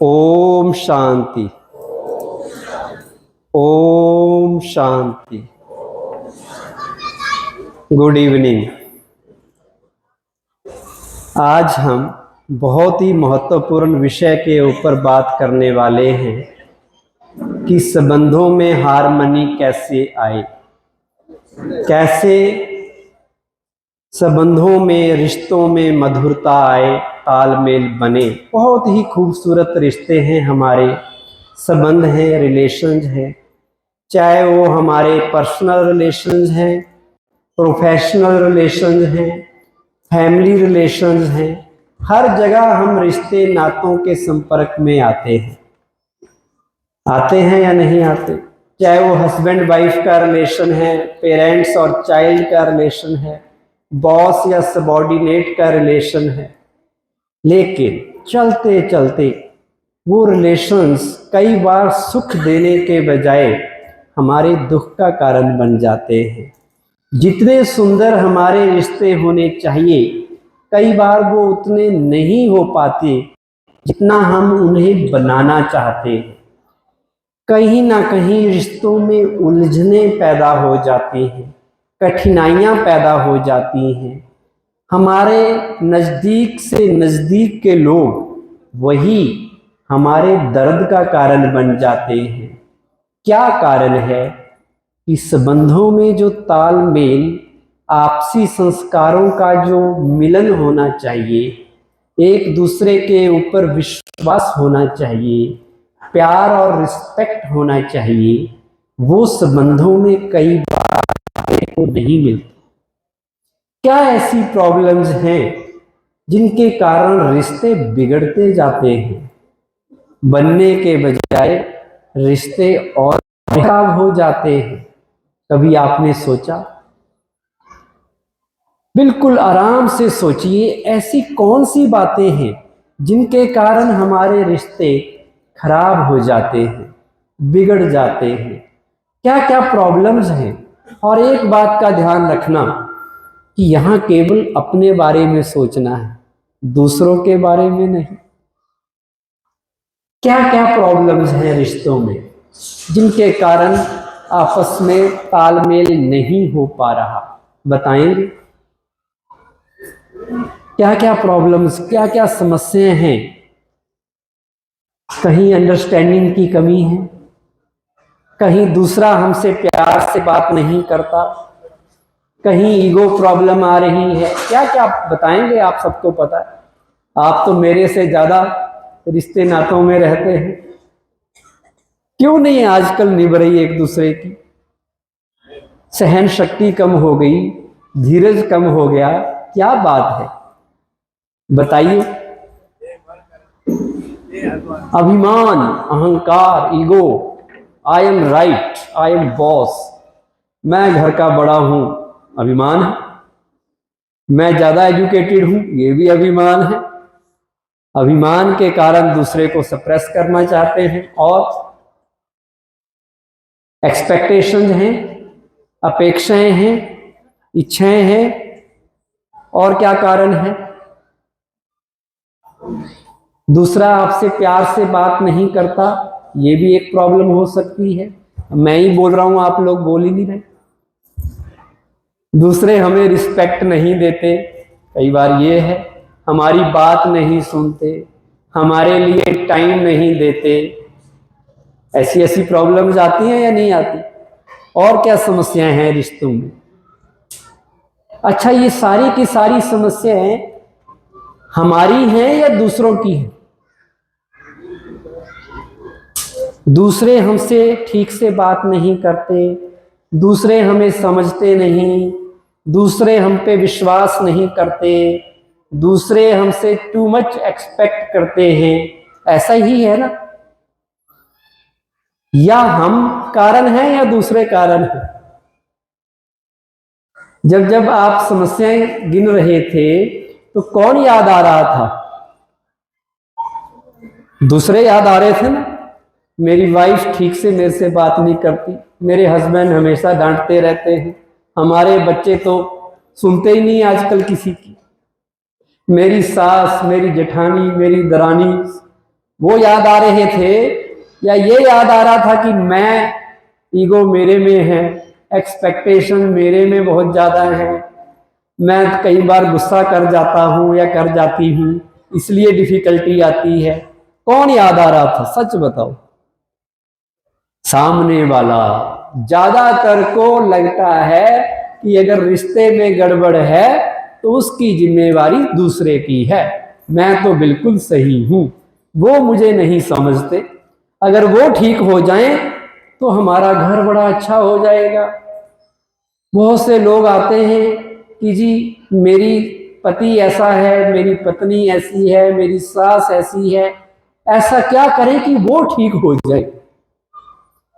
Om Shanti. Om Shanti. Good evening. आज हम बहुत ही महत्वपूर्ण विषय के ऊपर बात करने वाले हैं कि संबंधों में हार्मनी कैसे आए, कैसे संबंधों में, रिश्तों में मधुरता आए, तालमेल बने। बहुत ही खूबसूरत रिश्ते हैं हमारे, संबंध हैं, रिलेशंस हैं, चाहे वो हमारे पर्सनल रिलेशंस हैं, प्रोफेशनल रिलेशंस हैं, फैमिली रिलेशंस हैं। हर जगह हम रिश्ते नातों के संपर्क में आते हैं या नहीं आते। चाहे वो हस्बैंड वाइफ का रिलेशन है, पेरेंट्स और चाइल्ड का रिलेशन है, बॉस या सबॉर्डिनेट का रिलेशन है, लेकिन चलते चलते वो रिलेशंस कई बार सुख देने के बजाय हमारे दुख का कारण बन जाते हैं। जितने सुंदर हमारे रिश्ते होने चाहिए, कई बार वो उतने नहीं हो पाते जितना हम उन्हें बनाना चाहते हैं। कहीं ना कहीं रिश्तों में उलझने पैदा हो जाती हैं, कठिनाइयां पैदा हो जाती हैं। हमारे नज़दीक से नज़दीक के लोग वही हमारे दर्द का कारण बन जाते हैं। क्या कारण है कि संबंधों में जो तालमेल, आपसी संस्कारों का जो मिलन होना चाहिए, एक दूसरे के ऊपर विश्वास होना चाहिए, प्यार और रिस्पेक्ट होना चाहिए, वो संबंधों में कई बार को नहीं मिलता। क्या ऐसी प्रॉब्लम्स हैं जिनके कारण रिश्ते बिगड़ते जाते हैं, बनने के बजाय रिश्ते और खराब हो जाते हैं? कभी आपने सोचा? बिल्कुल आराम से सोचिए, ऐसी कौन सी बातें हैं जिनके कारण हमारे रिश्ते खराब हो जाते हैं, बिगड़ जाते हैं? क्या क्या प्रॉब्लम्स हैं? और एक बात का ध्यान रखना कि यहाँ केवल अपने बारे में सोचना है, दूसरों के बारे में नहीं। क्या क्या प्रॉब्लम्स हैं रिश्तों में जिनके कारण आपस में तालमेल नहीं हो पा रहा? बताएंगे क्या क्या प्रॉब्लम्स, क्या क्या समस्याएं हैं? कहीं अंडरस्टैंडिंग की कमी है, कहीं दूसरा हमसे प्यार से बात नहीं करता, कहीं ईगो प्रॉब्लम आ रही है। क्या क्या बताएंगे? आप सबको पता है, आप तो मेरे से ज्यादा रिश्ते नातों में रहते हैं। क्यों नहीं आजकल निभ रही एक दूसरे की? सहन शक्ति कम हो गई, धीरज कम हो गया, क्या बात है? बताइए। अभिमान, अहंकार, ego, I am right, I M boss, मैं घर का बड़ा हूं, अभिमान है। मैं ज्यादा एजुकेटेड हूं, ये भी अभिमान है। अभिमान के कारण दूसरे को सप्रेस करना चाहते हैं। और एक्सपेक्टेशंस हैं, अपेक्षाएं हैं, इच्छाएं हैं। और क्या कारण है? दूसरा आपसे प्यार से बात नहीं करता, ये भी एक प्रॉब्लम हो सकती है। मैं ही बोल रहा हूं, आप लोग बोल ही नहीं रहे। दूसरे हमें रिस्पेक्ट नहीं देते, कई बार ये है। हमारी बात नहीं सुनते, हमारे लिए टाइम नहीं देते। ऐसी ऐसी प्रॉब्लम्स आती हैं या नहीं आती? और क्या समस्याएं हैं रिश्तों में? अच्छा, ये सारी की सारी समस्याएं हमारी हैं या दूसरों की हैं? दूसरे हमसे ठीक से बात नहीं करते, दूसरे हमें समझते नहीं, दूसरे हम पे विश्वास नहीं करते, दूसरे हमसे टू मच एक्सपेक्ट करते हैं। ऐसा ही है ना? या हम कारण हैं या दूसरे कारण हैं? जब जब आप समस्याएं गिन रहे थे तो कौन याद आ रहा था? दूसरे याद आ रहे थे ना। मेरी वाइफ ठीक से मेरे से बात नहीं करती, मेरे हस्बैंड हमेशा डांटते रहते हैं, हमारे बच्चे तो सुनते ही नहीं आजकल किसी की, मेरी सास, मेरी जेठानी, मेरी दरानी वो याद आ रहे थे, या ये याद आ रहा था कि मैं, ईगो मेरे में है, एक्सपेक्टेशन मेरे में बहुत ज़्यादा है, मैं कई बार गुस्सा कर जाता हूँ या कर जाती हूँ, इसलिए डिफिकल्टी आती है। कौन याद आ रहा था, सच बताओ? सामने वाला। ज्यादातर को लगता है कि अगर रिश्ते में गड़बड़ है तो उसकी जिम्मेवारी दूसरे की है, मैं तो बिल्कुल सही हूं, वो मुझे नहीं समझते, अगर वो ठीक हो जाएं तो हमारा घर बड़ा अच्छा हो जाएगा। बहुत से लोग आते हैं कि जी मेरी पति ऐसा है, मेरी पत्नी ऐसी है, मेरी सास ऐसी है, ऐसा क्या करें कि वो ठीक हो जाए।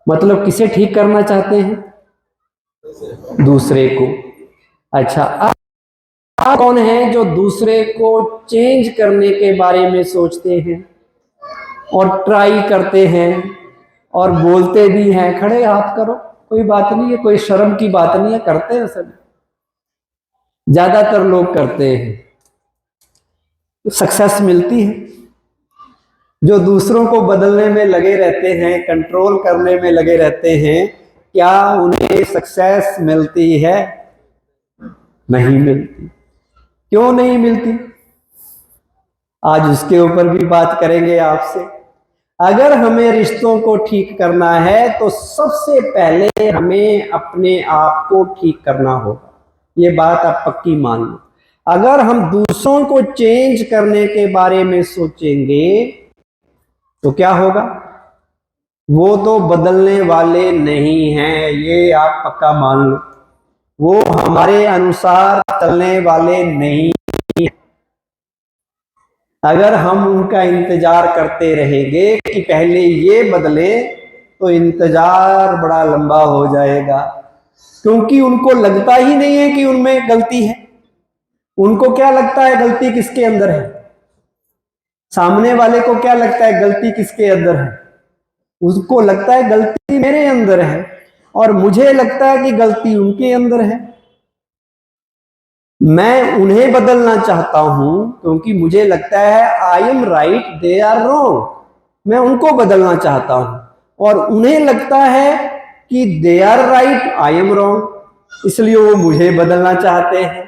मतलब किसे ठीक करना चाहते हैं? दूसरे को। अच्छा, आप कौन है जो दूसरे को चेंज करने के बारे में सोचते हैं और ट्राई करते हैं और बोलते भी हैं? खड़े हाथ करो, कोई बात नहीं है, कोई शर्म की बात नहीं है, करते हैं सब, ज्यादातर लोग करते हैं, सक्सेस मिलती है। जो दूसरों को बदलने में लगे रहते हैं, कंट्रोल करने में लगे रहते हैं, क्या उन्हें सक्सेस मिलती है? नहीं मिलती। क्यों नहीं मिलती? आज उसके ऊपर भी बात करेंगे आपसे। अगर हमें रिश्तों को ठीक करना है तो सबसे पहले हमें अपने आप को ठीक करना होगा, ये बात आप पक्की मान लो। अगर हम दूसरों को चेंज करने के बारे में सोचेंगे तो क्या होगा? वो तो बदलने वाले नहीं हैं, ये आप पक्का मान लो। वो हमारे अनुसार चलने वाले नहीं। अगर हम उनका इंतजार करते रहेंगे कि पहले ये बदले तो इंतजार बड़ा लंबा हो जाएगा, क्योंकि उनको लगता ही नहीं है कि उनमें गलती है। उनको क्या लगता है गलती किसके अंदर है? सामने वाले को क्या लगता है गलती किसके अंदर है? उसको लगता है गलती मेरे अंदर है, और मुझे लगता है कि गलती उनके अंदर है। मैं उन्हें बदलना चाहता हूं क्योंकि मुझे लगता है I am right, they are wrong. मैं उनको बदलना चाहता हूं, और उन्हें लगता है कि they are right, I am wrong, इसलिए वो मुझे बदलना चाहते हैं।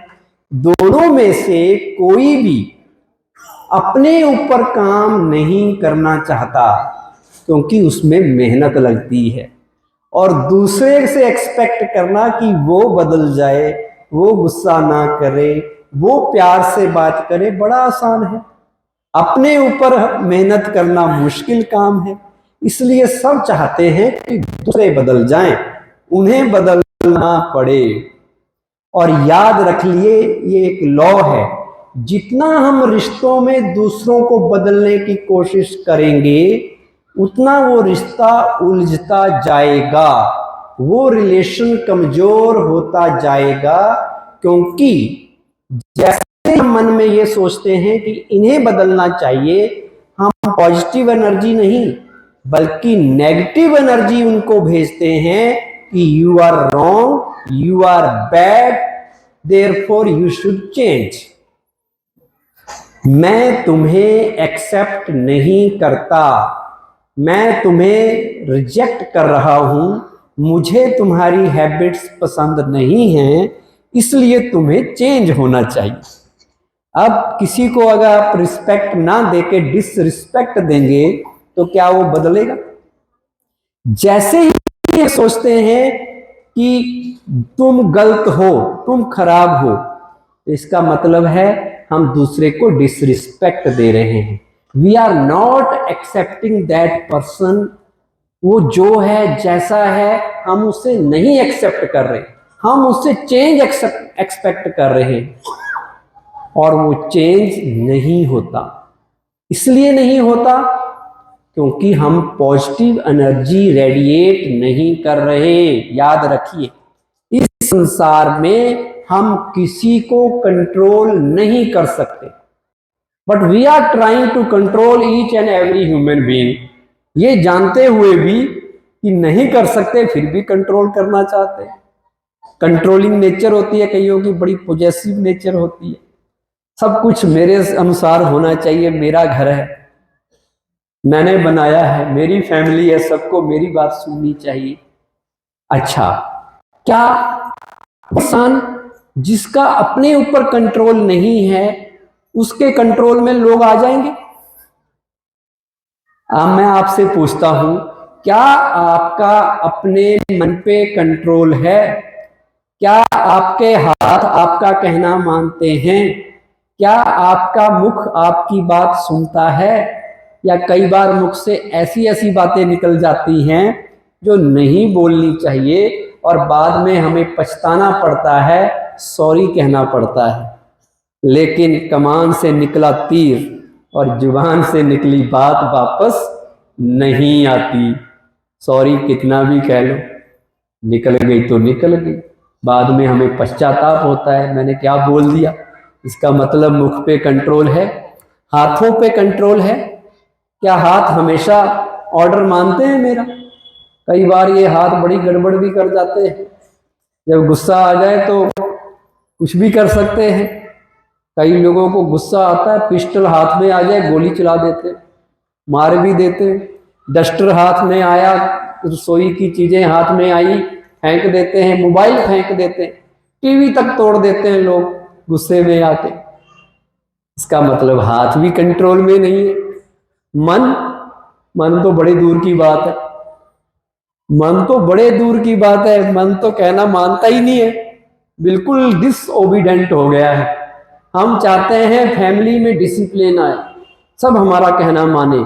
दोनों में से कोई भी अपने ऊपर काम नहीं करना चाहता, क्योंकि उसमें मेहनत लगती है। और दूसरे से एक्सपेक्ट करना कि वो बदल जाए, वो गुस्सा ना करे, वो प्यार से बात करे, बड़ा आसान है। अपने ऊपर मेहनत करना मुश्किल काम है। इसलिए सब चाहते हैं कि दूसरे बदल जाएं, उन्हें बदलना पड़े। और याद रख लिए, ये एक लॉ है, जितना हम रिश्तों में दूसरों को बदलने की कोशिश करेंगे उतना वो रिश्ता उलझता जाएगा, वो रिलेशन कमजोर होता जाएगा। क्योंकि जैसे हम मन में ये सोचते हैं कि इन्हें बदलना चाहिए, हम पॉजिटिव एनर्जी नहीं बल्कि नेगेटिव एनर्जी उनको भेजते हैं कि you are wrong, you are bad, therefore you should change. मैं तुम्हें एक्सेप्ट नहीं करता, मैं तुम्हें रिजेक्ट कर रहा हूं, मुझे तुम्हारी हैबिट्स पसंद नहीं हैं, इसलिए तुम्हें चेंज होना चाहिए। अब किसी को अगर आप रिस्पेक्ट ना देके डिसरिस्पेक्ट देंगे तो क्या वो बदलेगा? जैसे ही ये सोचते हैं कि तुम गलत हो, तुम खराब हो, तो इसका मतलब है हम दूसरे को डिसरिस्पेक्ट दे रहे हैं। We are not accepting that person. वो जो है जैसा है हम उसे नहीं एक्सेप्ट कर रहे, हम उससे चेंज एक्सपेक्ट कर रहे हैं, और वो चेंज नहीं होता। इसलिए नहीं होता क्योंकि हम पॉजिटिव एनर्जी रेडिएट नहीं कर रहे। याद रखिए, इस संसार में हम किसी को कंट्रोल नहीं कर सकते, but we are trying to control each and every human being. ये जानते हुए भी कि नहीं कर सकते, फिर भी कंट्रोल करना चाहते हैं। कंट्रोलिंग नेचर होती है कईयों की, बड़ी पॉजेसिव नेचर होती है। सब कुछ मेरे अनुसार होना चाहिए, मेरा घर है। मैंने बनाया है, मेरी फैमिली है, सबको मेरी बात सुननी चाहिए। अच्छा, क्या इंसान जिसका अपने ऊपर कंट्रोल नहीं है उसके कंट्रोल में लोग आ जाएंगे? अब मैं आपसे पूछता हूं, क्या आपका अपने मन पे कंट्रोल है? क्या आपके हाथ आपका कहना मानते हैं? क्या आपका मुख आपकी बात सुनता है? या कई बार मुख से ऐसी ऐसी बातें निकल जाती हैं जो नहीं बोलनी चाहिए और बाद में हमें पछताना पड़ता है, सॉरी कहना पड़ता है। लेकिन कमान से निकला तीर और जुबान से निकली बात वापस नहीं आती। सॉरी कितना भी कह लो, निकल गई तो निकल गई, बाद में हमें पश्चाताप होता है मैंने क्या बोल दिया। इसका मतलब मुख पे कंट्रोल है, हाथों पे कंट्रोल है। क्या हाथ हमेशा ऑर्डर मानते हैं मेरा? कई बार ये हाथ बड़ी गड़बड़ भी कर जाते हैं। जब गुस्सा आ जाए तो कुछ भी कर सकते हैं। कई लोगों को गुस्सा आता है, पिस्टल हाथ में आ जाए गोली चला देते, मार भी देते। डस्टर हाथ में आया, रसोई की चीजें हाथ में आई, फेंक देते हैं, मोबाइल फेंक देते हैं, टीवी तक तोड़ देते हैं लोग गुस्से में आके। इसका मतलब हाथ भी कंट्रोल में नहीं है। मन मन तो बड़े दूर की बात है, मन तो बड़े दूर की बात है। मन तो कहना मानता ही नहीं है, बिल्कुल डिसओबीडेंट हो गया है। हम चाहते हैं फैमिली में डिसिप्लिन आए, सब हमारा कहना माने,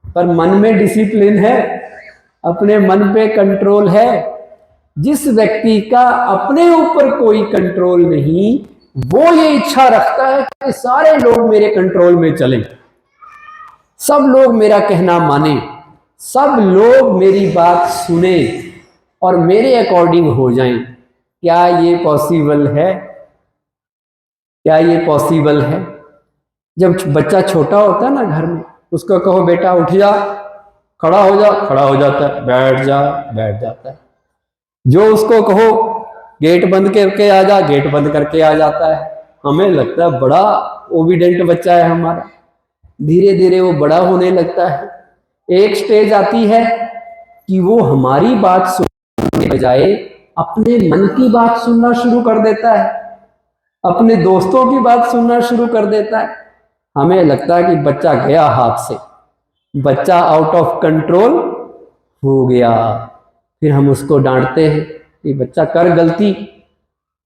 पर मन में डिसिप्लिन है? अपने मन पे कंट्रोल है? जिस व्यक्ति का अपने ऊपर कोई कंट्रोल नहीं, वो ये इच्छा रखता है कि सारे लोग मेरे कंट्रोल में चलें, सब लोग मेरा कहना माने, सब लोग मेरी बात सुने और मेरे अकॉर्डिंग हो जाएं। क्या ये पॉसिबल है? क्या ये पॉसिबल है? जब बच्चा छोटा होता है ना घर में, उसको कहो बेटा उठ जा, खड़ा हो जा, खड़ा हो जाता है, बैठ जा, बैठ जाता है। जो उसको कहो गेट बंद करके आ जा, गेट बंद करके आ जाता है। हमें लगता है बड़ा ओबीडेंट बच्चा है हमारा। धीरे धीरे वो बड़ा होने लगता है। एक स्टेज आती है कि वो हमारी बात सुनने के बजाय अपने मन की बात सुनना शुरू कर देता है, अपने दोस्तों की बात सुनना शुरू कर देता है। हमें लगता है कि बच्चा गया हाथ से, बच्चा आउट ऑफ कंट्रोल हो गया। फिर हम उसको डांटते हैं कि बच्चा कर गलती,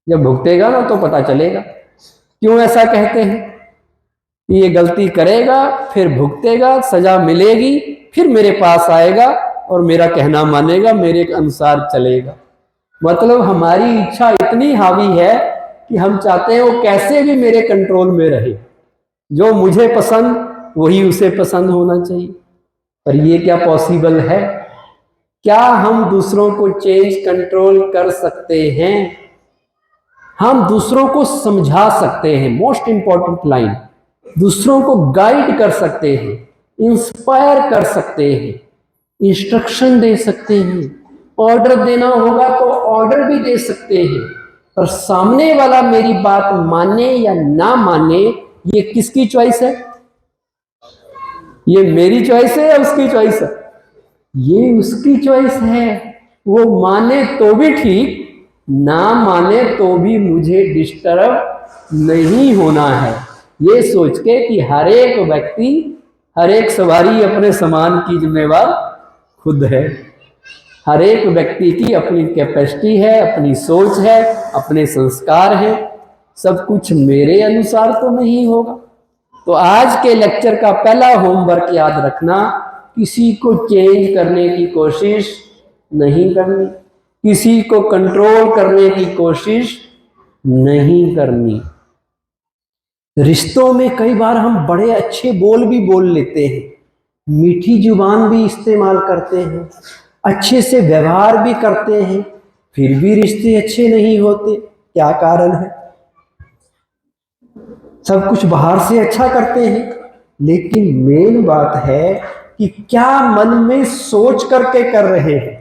जब भुगतेगा ना तो पता चलेगा। क्यों ऐसा कहते हैं? ये गलती करेगा, फिर भुगतेगा, सजा मिलेगी, फिर मेरे पास आएगा और मेरा कहना मानेगा, मेरे अनुसार चलेगा। मतलब हमारी इच्छा इतनी हावी है कि हम चाहते हैं वो कैसे भी मेरे कंट्रोल में रहे, जो मुझे पसंद वही उसे पसंद होना चाहिए। पर ये क्या पॉसिबल है? क्या हम दूसरों को चेंज कंट्रोल कर सकते हैं? हम दूसरों को समझा सकते हैं, मोस्ट इंपॉर्टेंट लाइन, दूसरों को गाइड कर सकते हैं, इंस्पायर कर सकते हैं, इंस्ट्रक्शन दे सकते हैं, ऑर्डर देना होगा तो ऑर्डर भी दे सकते हैं। पर सामने वाला मेरी बात माने या ना माने, ये किसकी चॉइस है? ये मेरी चॉइस है या उसकी चॉइस है? ये उसकी चॉइस है। वो माने तो भी ठीक, ना माने तो भी मुझे डिस्टर्ब नहीं होना है, ये सोच के कि हर एक व्यक्ति, हर एक सवारी अपने सामान की जिम्मेवार खुद है। हर एक व्यक्ति की अपनी कैपेसिटी है, अपनी सोच है, अपने संस्कार हैं। सब कुछ मेरे अनुसार तो नहीं होगा। तो आज के लेक्चर का पहला होमवर्क याद रखना, किसी को चेंज करने की कोशिश नहीं करनी, किसी को कंट्रोल करने की कोशिश नहीं करनी। रिश्तों में कई बार हम बड़े अच्छे बोल भी बोल लेते हैं, मीठी जुबान भी इस्तेमाल करते हैं, अच्छे से व्यवहार भी करते हैं, फिर भी रिश्ते अच्छे नहीं होते। क्या कारण है? सब कुछ बाहर से अच्छा करते हैं, लेकिन मेन बात है कि क्या मन में सोच करके कर रहे हैं।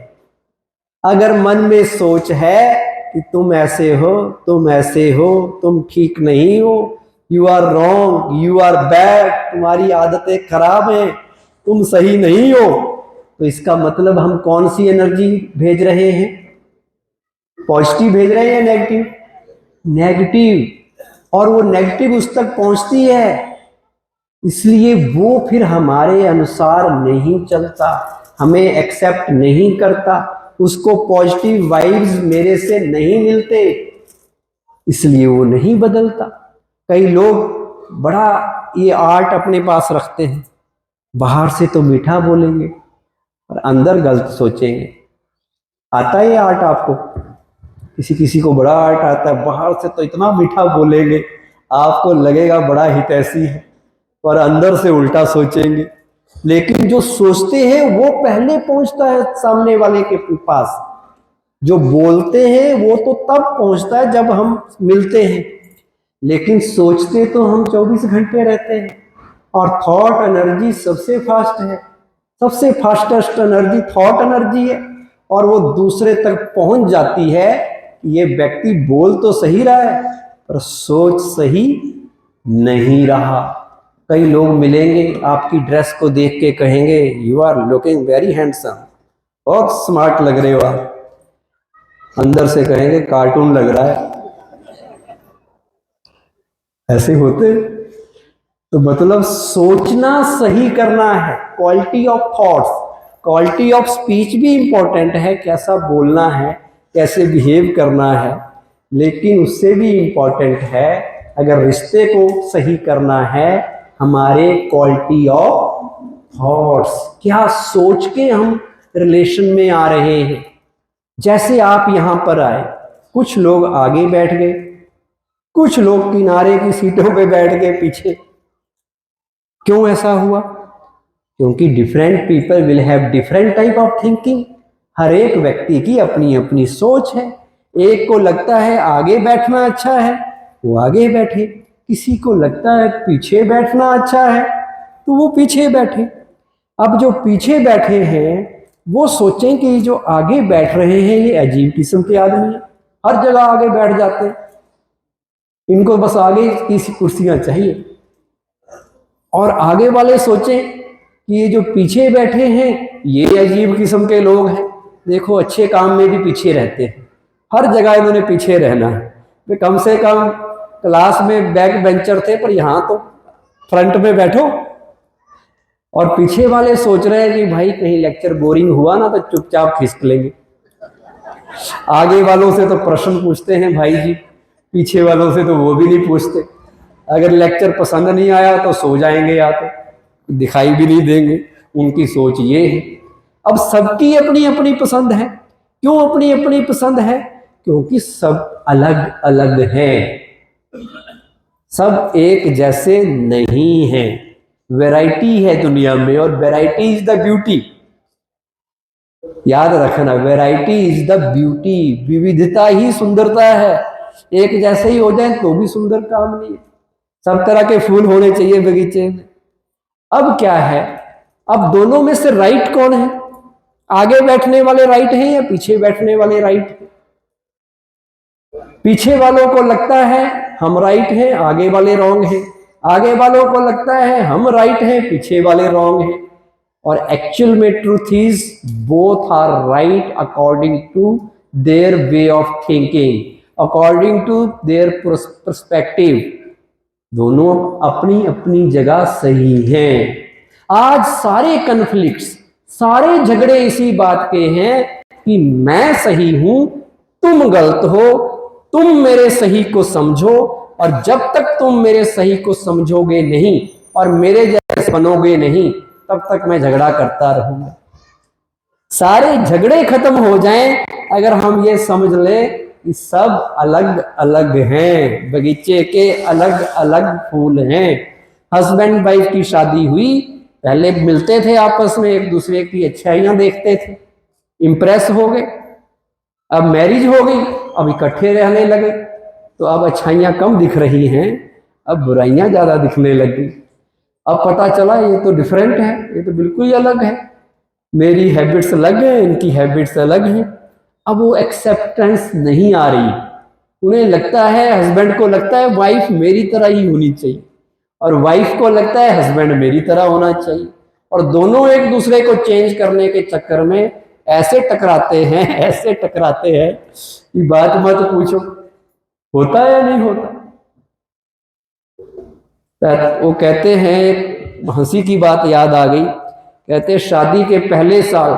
अगर मन में सोच है कि तुम ऐसे हो, तुम ऐसे हो, तुम ठीक नहीं हो, you are wrong, you are bad, तुम्हारी आदतें खराब हैं, तुम सही नहीं हो, तो इसका मतलब हम कौन सी एनर्जी भेज रहे हैं? पॉजिटिव भेज रहे हैं या नेगेटिव? नेगेटिव। और वो नेगेटिव उस तक पहुंचती है, इसलिए वो फिर हमारे अनुसार नहीं चलता, हमें एक्सेप्ट नहीं करता, उसको पॉजिटिव वाइब्स मेरे से नहीं मिलते, इसलिए वो नहीं बदलता। कई लोग बड़ा ये आर्ट अपने पास रखते हैं, बाहर से तो मीठा बोलेंगे और अंदर गलत सोचेंगे। आता है ये आर्ट आपको? किसी किसी को बड़ा आर्ट आता है, बाहर से तो इतना मीठा बोलेंगे आपको लगेगा बड़ा हितैषी है, और अंदर से उल्टा सोचेंगे। लेकिन जो सोचते हैं वो पहले पहुंचता है सामने वाले के पास, जो बोलते हैं वो तो तब पहुंचता है जब हम मिलते हैं, लेकिन सोचते तो हम 24 घंटे रहते हैं। और थॉट एनर्जी सबसे फास्ट है, सबसे फास्टेस्ट एनर्जी थॉट एनर्जी है, और वो दूसरे तक पहुंच जाती है। ये व्यक्ति बोल तो सही रहा है पर सोच सही नहीं रहा। कई लोग मिलेंगे, आपकी ड्रेस को देख के कहेंगे you are looking very handsome, बहुत स्मार्ट लग रहे हो आप, अंदर से कहेंगे कार्टून लग रहा है। ऐसे होते। तो मतलब सोचना सही करना है। Quality of thoughts, quality of speech भी इंपॉर्टेंट है, कैसा बोलना है, कैसे बिहेव करना है, लेकिन उससे भी इंपॉर्टेंट है अगर रिश्ते को सही करना है, हमारे क्वालिटी ऑफ थॉट्स, क्या सोच के हम रिलेशन में आ रहे हैं। जैसे आप यहां पर आए, कुछ लोग आगे बैठ गए, कुछ लोग किनारे की सीटों पे बैठ गए पीछे। क्यों ऐसा हुआ? क्योंकि different people will have different type of thinking. हर एक व्यक्ति की अपनी अपनी सोच है। एक को लगता है आगे बैठना अच्छा है, वो आगे बैठे, किसी को लगता है पीछे बैठना अच्छा है तो वो पीछे बैठे। अब जो पीछे बैठे हैं वो सोचें कि जो आगे बैठ रहे हैं ये अजीब किस्म के आदमी हैं, हर जगह आगे बैठ जाते हैं, इनको बस आगे की कुर्सियां चाहिए। और आगे वाले सोचें कि ये जो पीछे बैठे हैं ये अजीब किस्म के लोग हैं, देखो अच्छे काम में भी पीछे रहते हैं, हर जगह इन्होंने पीछे रहना है। वे कम से कम क्लास में बैक बेंचर थे, पर यहाँ तो फ्रंट में बैठो। और पीछे वाले सोच रहे हैं कि भाई कहीं लेक्चर बोरिंग हुआ ना तो चुपचाप खिसक लेंगे। आगे वालों से तो प्रश्न पूछते हैं भाई जी, पीछे वालों से तो वो भी नहीं पूछते। अगर लेक्चर पसंद नहीं आया तो सो जाएंगे या तो दिखाई भी नहीं देंगे। उनकी सोच ये है। अब सबकी अपनी अपनी पसंद है। क्यों अपनी अपनी पसंद है? क्योंकि सब अलग अलग हैं, सब एक जैसे नहीं हैं। वैरायटी है दुनिया में, और वैरायटी इज द ब्यूटी। याद रखना, वैरायटी इज द ब्यूटी। विविधता ही सुंदरता है। एक जैसे ही हो जाए तो भी सुंदर काम नहीं है। सब तरह के फूल होने चाहिए बगीचे में। अब क्या है, अब दोनों में से राइट कौन है? आगे बैठने वाले राइट हैं या पीछे बैठने वाले राइट हैं? पीछे वालों को लगता है हम राइट हैं, आगे वाले रॉन्ग हैं। आगे वालों को लगता है हम राइट हैं, पीछे वाले रॉन्ग हैं। और एक्चुअल में truth is both are right according to their way of thinking, according to their perspective. दोनों अपनी अपनी जगह सही हैं। आज सारे कन्फ्लिक्ट्स, सारे झगड़े इसी बात के हैं कि मैं सही हूं, तुम गलत हो, तुम मेरे सही को समझो, और जब तक तुम मेरे सही को समझोगे नहीं और मेरे जैसे बनोगे नहीं, तब तक मैं झगड़ा करता रहूंगा। सारे झगड़े खत्म हो जाएं अगर हम ये समझ ले कि सब अलग अलग हैं, बगीचे के अलग अलग फूल हैं। हस्बैंड वाइफ की शादी हुई, पहले मिलते थे आपस में, एक दूसरे की अच्छाइयां देखते थे, इंप्रेस हो गए। अब मैरिज हो गई, अब इकट्ठे रहने लगे, तो अब अच्छाइयां कम दिख रही हैं, अब बुराइयां ज्यादा दिखने लगी। अब पता चला ये तो डिफरेंट है, ये तो बिल्कुल ही अलग है, मेरी हैबिट्स अलग है, इनकी हैबिट्स अलग हैं। अब वो एक्सेप्टेंस नहीं आ रही। उन्हें लगता है, हस्बैंड को लगता है वाइफ मेरी तरह ही होनी चाहिए, और वाइफ को लगता है हस्बैंड मेरी तरह होना चाहिए। और दोनों एक दूसरे को चेंज करने के चक्कर में ऐसे टकराते हैं कि बात मत पूछो, होता है या नहीं होता। वो कहते हैं, एक हंसी की बात याद आ गई, कहते हैं शादी के पहले साल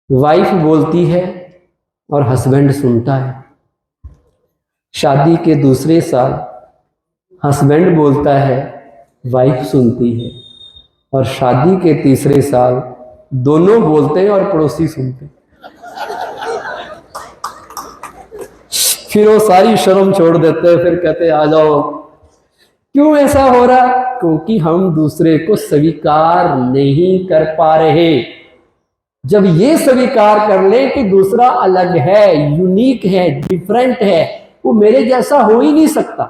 वाइफ बोलती है और हस्बैंड सुनता है, शादी के दूसरे साल हस्बैंड बोलता है, वाइफ सुनती है, और शादी के तीसरे साल दोनों बोलते हैं और पड़ोसी सुनते हैं। फिर वो सारी शर्म छोड़ देते हैं, फिर कहते हैं आ जाओ। क्यों ऐसा हो रहा? क्योंकि हम दूसरे को स्वीकार नहीं कर पा रहे। जब ये स्वीकार कर ले कि दूसरा अलग है, यूनिक है, डिफरेंट है, वो मेरे जैसा हो ही नहीं सकता।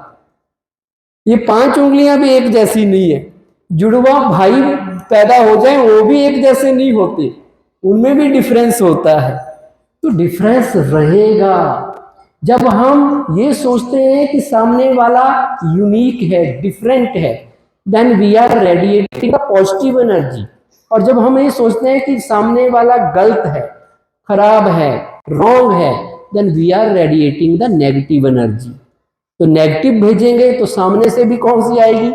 ये 5 उंगलियां भी एक जैसी नहीं है। जुड़वा भाई पैदा हो जाए वो भी एक जैसे नहीं होते, उनमें भी डिफरेंस होता है। तो डिफरेंस रहेगा। जब हम ये सोचते हैं कि सामने वाला यूनिक है, डिफरेंट है, then we are radiating a positive energy. और जब हम ये सोचते हैं कि सामने वाला गलत है, खराब है, रॉन्ग है, then we are radiating the negative energy. तो नेगेटिव भेजेंगे तो सामने से भी कौन सी आएगी?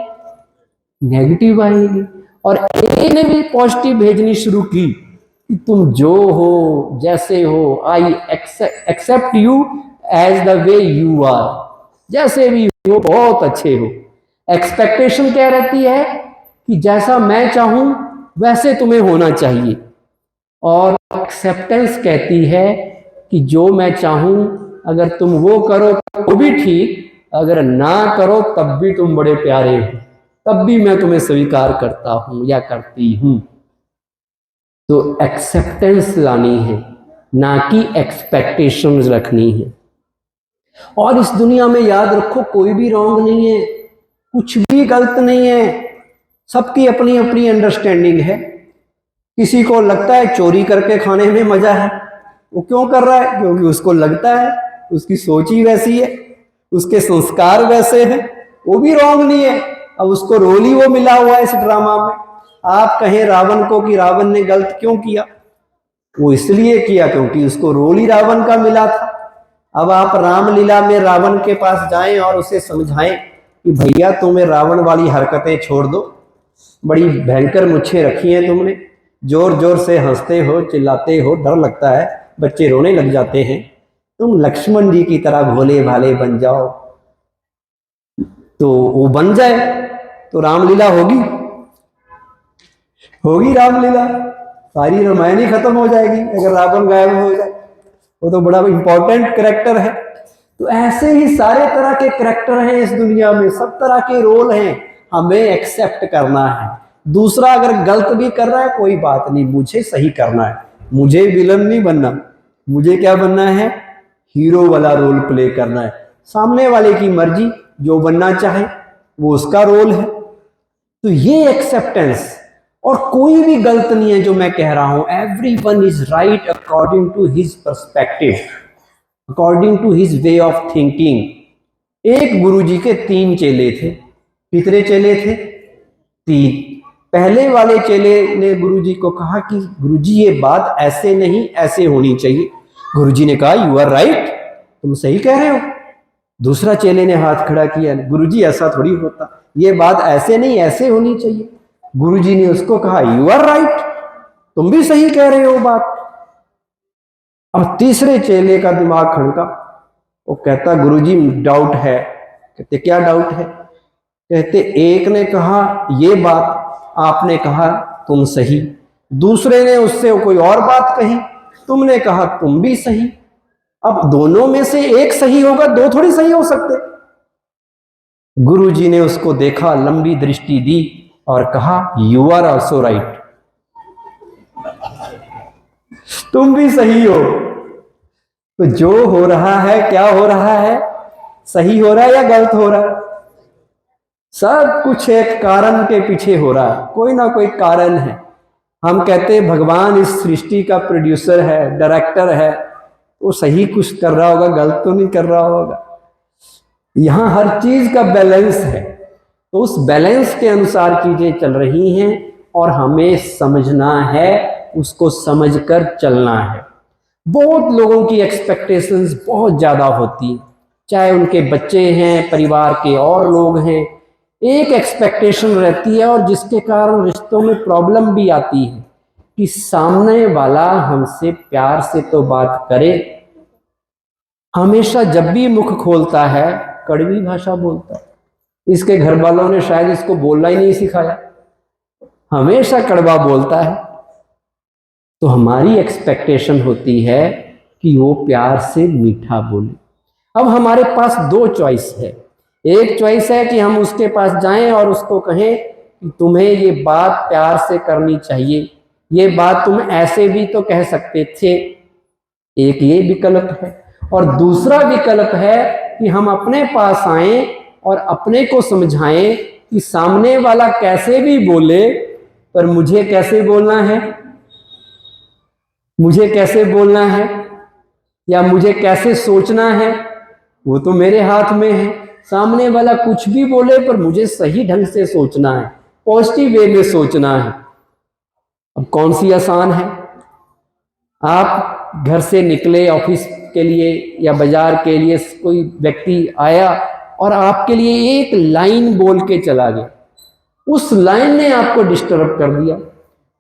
नेगेटिव आएगी। और ए ने भी पॉजिटिव भेजनी शुरू की कि तुम जो हो, जैसे हो, I accept you as the way you are, जैसे भी हो बहुत अच्छे हो। एक्सपेक्टेशन क्या रहती है कि जैसा मैं चाहूं वैसे तुम्हें होना चाहिए। और एक्सेप्टेंस कहती है कि जो मैं चाहूं अगर तुम वो करो तो भी ठीक, अगर ना करो तब भी तुम बड़े प्यारे हो, तब भी मैं तुम्हें स्वीकार करता हूं या करती हूं। तो एक्सेप्टेंस लानी है, ना कि एक्सपेक्टेशंस रखनी है। और इस दुनिया में याद रखो, कोई भी रॉन्ग नहीं है, कुछ भी गलत नहीं है, सबकी अपनी अपनी अंडरस्टैंडिंग है। किसी को लगता है चोरी करके खाने में मजा है, वो क्यों कर रहा है? क्योंकि उसको लगता है, उसकी सोच ही वैसी है, उसके संस्कार वैसे हैं, वो भी रॉन्ग नहीं है। अब उसको रोल ही वो मिला हुआ है इस ड्रामा में। आप कहें रावण को कि रावण ने गलत क्यों किया, वो इसलिए किया क्योंकि उसको रोल ही रावण का मिला था। अब आप रामलीला में रावण के पास जाएं और उसे समझाएं कि भैया तुम्हें रावण वाली हरकतें छोड़ दो, बड़ी भयंकर मुच्छें रखी हैं तुमने, जोर जोर से हंसते हो, चिल्लाते हो, डर लगता है, बच्चे रोने लग जाते हैं, तुम लक्ष्मण जी की तरह भोले भाले बन जाओ। तो वो बन जाए तो रामलीला होगी रामलीला, सारी रामायण ही खत्म हो जाएगी अगर रावण गायब हो जाए। वो तो बड़ा इंपॉर्टेंट कैरेक्टर है। तो ऐसे ही सारे तरह के कैरेक्टर हैं इस दुनिया में, सब तरह के रोल हैं, हमें एक्सेप्ट करना है। दूसरा अगर गलत भी कर रहा है कोई बात नहीं, मुझे सही करना है, मुझे विलन नहीं बनना, मुझे क्या बनना है? हीरो वाला रोल प्ले करना है। सामने वाले की मर्जी, जो बनना चाहे वो उसका रोल है। तो ये एक्सेप्टेंस, और कोई भी गलत नहीं है जो मैं कह रहा हूं। Everyone is right according to his perspective, according to his way of thinking. एक गुरुजी के 3 चेले थे। कितने चेले थे? 3। पहले वाले चेले ने गुरुजी को कहा कि गुरुजी ये बात ऐसे नहीं, ऐसे होनी चाहिए। गुरुजी ने कहा यू आर राइट, तुम सही कह रहे हो। दूसरा चेले ने हाथ खड़ा किया, गुरुजी ऐसा थोड़ी होता, ये बात ऐसे नहीं, ऐसे होनी चाहिए। गुरुजी ने उसको कहा यू आर राइट, तुम भी सही कह रहे हो बात। अब तीसरे चेले का दिमाग खड़का, वो कहता गुरुजी डाउट है। कहते क्या डाउट है? कहते एक ने कहा ये बात, आपने कहा तुम सही, दूसरे ने उससे कोई और बात कही, तुमने कहा तुम भी सही। अब दोनों में से एक सही होगा, 2 थोड़ी सही हो सकते। गुरुजी ने उसको देखा, लंबी दृष्टि दी और कहा यू आर ऑल्सो राइट, तुम भी सही हो। तो जो हो रहा है, क्या हो रहा है? सही हो रहा है या गलत हो रहा है? सब कुछ एक कारण के पीछे हो रहा है, कोई ना कोई कारण है। हम कहते हैं भगवान इस सृष्टि का प्रोड्यूसर है, डायरेक्टर है, वो सही कुछ कर रहा होगा, गलत तो नहीं कर रहा होगा। यहां हर चीज का बैलेंस है, तो उस बैलेंस के अनुसार चीजें चल रही हैं। और हमें समझना है, उसको समझकर चलना है। बहुत लोगों की एक्सपेक्टेशंस बहुत ज़्यादा होती है, चाहे उनके बच्चे हैं, परिवार के और लोग हैं, एक एक्सपेक्टेशन रहती है और जिसके कारण रिश्तों में प्रॉब्लम भी आती है कि सामने वाला हमसे प्यार से तो बात करे, हमेशा जब भी मुख खोलता है कड़वी भाषा बोलता है। इसके घर वालों ने शायद इसको बोलना ही नहीं सिखाया, हमेशा कड़वा बोलता है। तो हमारी एक्सपेक्टेशन होती है कि वो प्यार से मीठा बोले। अब हमारे पास दो चॉइस है। एक चॉइस है कि हम उसके पास जाएं और उसको कहें कि तुम्हें ये बात प्यार से करनी चाहिए, ये बात तुम ऐसे भी तो कह सकते थे। एक ये विकल्प है। और दूसरा विकल्प है कि हम अपने पास आए और अपने को समझाएं कि सामने वाला कैसे भी बोले, पर मुझे कैसे बोलना है, मुझे कैसे बोलना है या मुझे कैसे सोचना है, वो तो मेरे हाथ में है। सामने वाला कुछ भी बोले पर मुझे सही ढंग से सोचना है, पॉजिटिव वे में सोचना है। अब कौन सी आसान है? आप घर से निकले ऑफिस के लिए या बाजार के लिए, कोई व्यक्ति आया और आपके लिए एक लाइन बोल के चला गया, उस लाइन ने आपको डिस्टर्ब कर दिया।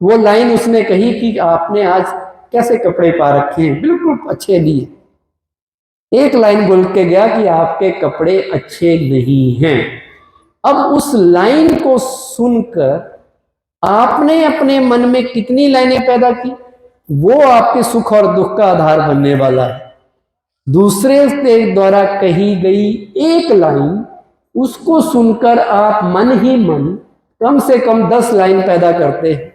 वो लाइन उसने कही कि आपने आज कैसे कपड़े पा रखे हैं, बिल्कुल अच्छे नहीं। एक लाइन बोल के गया कि आपके कपड़े अच्छे नहीं हैं। अब उस लाइन को सुनकर आपने अपने मन में कितनी लाइनें पैदा की, वो आपके सुख और दुख का आधार बनने वाला है। दूसरे के द्वारा कही गई एक लाइन, उसको सुनकर आप मन ही मन कम से कम 10 लाइन पैदा करते हैं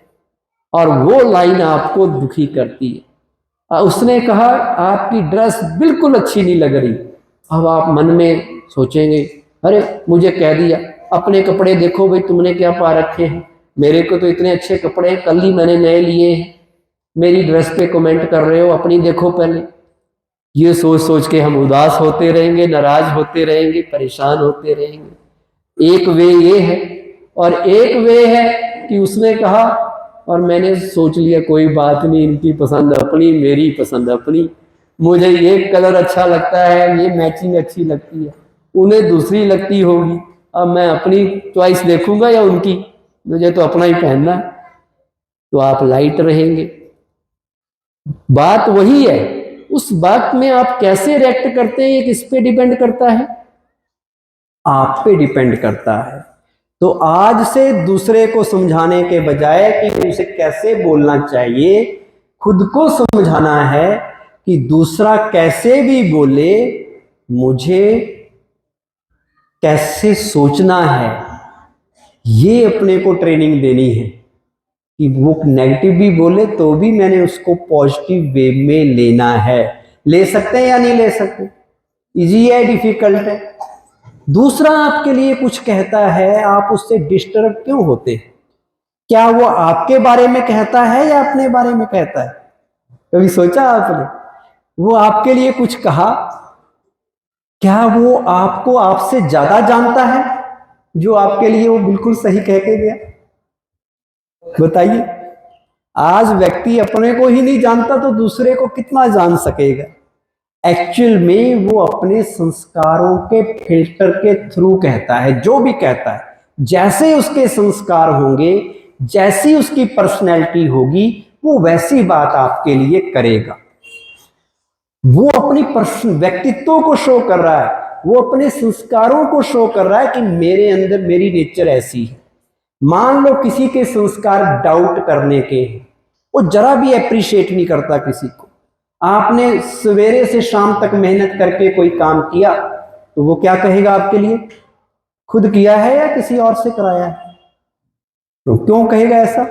और वो लाइन आपको दुखी करती है। उसने कहा आपकी ड्रेस बिल्कुल अच्छी नहीं लग रही। अब आप मन में सोचेंगे, अरे मुझे कह दिया, अपने कपड़े देखो भाई, तुमने क्या पा रखे हैं, मेरे को तो इतने अच्छे कपड़े हैं, कल ही मैंने नए लिए हैं, मेरी ड्रेस पे कमेंट कर रहे हो, अपनी देखो पहले। ये सोच सोच के हम उदास होते रहेंगे, नाराज होते रहेंगे, परेशान होते रहेंगे। एक वे ये है, और एक वे है कि उसने कहा और मैंने सोच लिया कोई बात नहीं, इनकी पसंद अपनी, मेरी पसंद अपनी, मुझे ये कलर अच्छा लगता है, ये मैचिंग अच्छी लगती है, उन्हें दूसरी लगती होगी। अब मैं अपनी चॉइस देखूंगा या उनकी, मुझे तो अपना ही पहनना है। तो आप लाइट रहेंगे। बात वही है, उस बात में आप कैसे रिएक्ट करते हैं ये किस पे डिपेंड करता है? आप पे डिपेंड करता है। तो आज से दूसरे को समझाने के बजाय कि उसे कैसे बोलना चाहिए, खुद को समझाना है कि दूसरा कैसे भी बोले, मुझे कैसे सोचना है। ये अपने को ट्रेनिंग देनी है कि वो नेगेटिव भी बोले तो भी मैंने उसको पॉजिटिव वे में लेना है। ले सकते हैं या नहीं ले सकते? इजी है, डिफिकल्ट है? दूसरा आपके लिए कुछ कहता है, आप उससे डिस्टर्ब क्यों होते हैं? क्या वो आपके बारे में कहता है या अपने बारे में कहता है? कभी सोचा आपने? वो आपके लिए कुछ कहा, क्या वो आपको आपसे ज्यादा जानता है जो आपके लिए वो बिल्कुल सही कह के गया? बताइए। आज व्यक्ति अपने को ही नहीं जानता तो दूसरे को कितना जान सकेगा? एक्चुअल में वो अपने संस्कारों के फिल्टर के थ्रू कहता है, जो भी कहता है। जैसे उसके संस्कार होंगे, जैसी उसकी पर्सनैलिटी होगी, वो वैसी बात आपके लिए करेगा। वो अपनी व्यक्तित्व को शो कर रहा है, वो अपने संस्कारों को शो कर रहा है कि मेरे अंदर मेरी नेचर ऐसी है। मान लो किसी के संस्कार डाउट करने के हैं, वो जरा भी अप्रिशिएट नहीं करता किसी को। आपने सवेरे से शाम तक मेहनत करके कोई काम किया तो वो क्या कहेगा आपके लिए? खुद किया है या किसी और से कराया है? तो क्यों कहेगा ऐसा?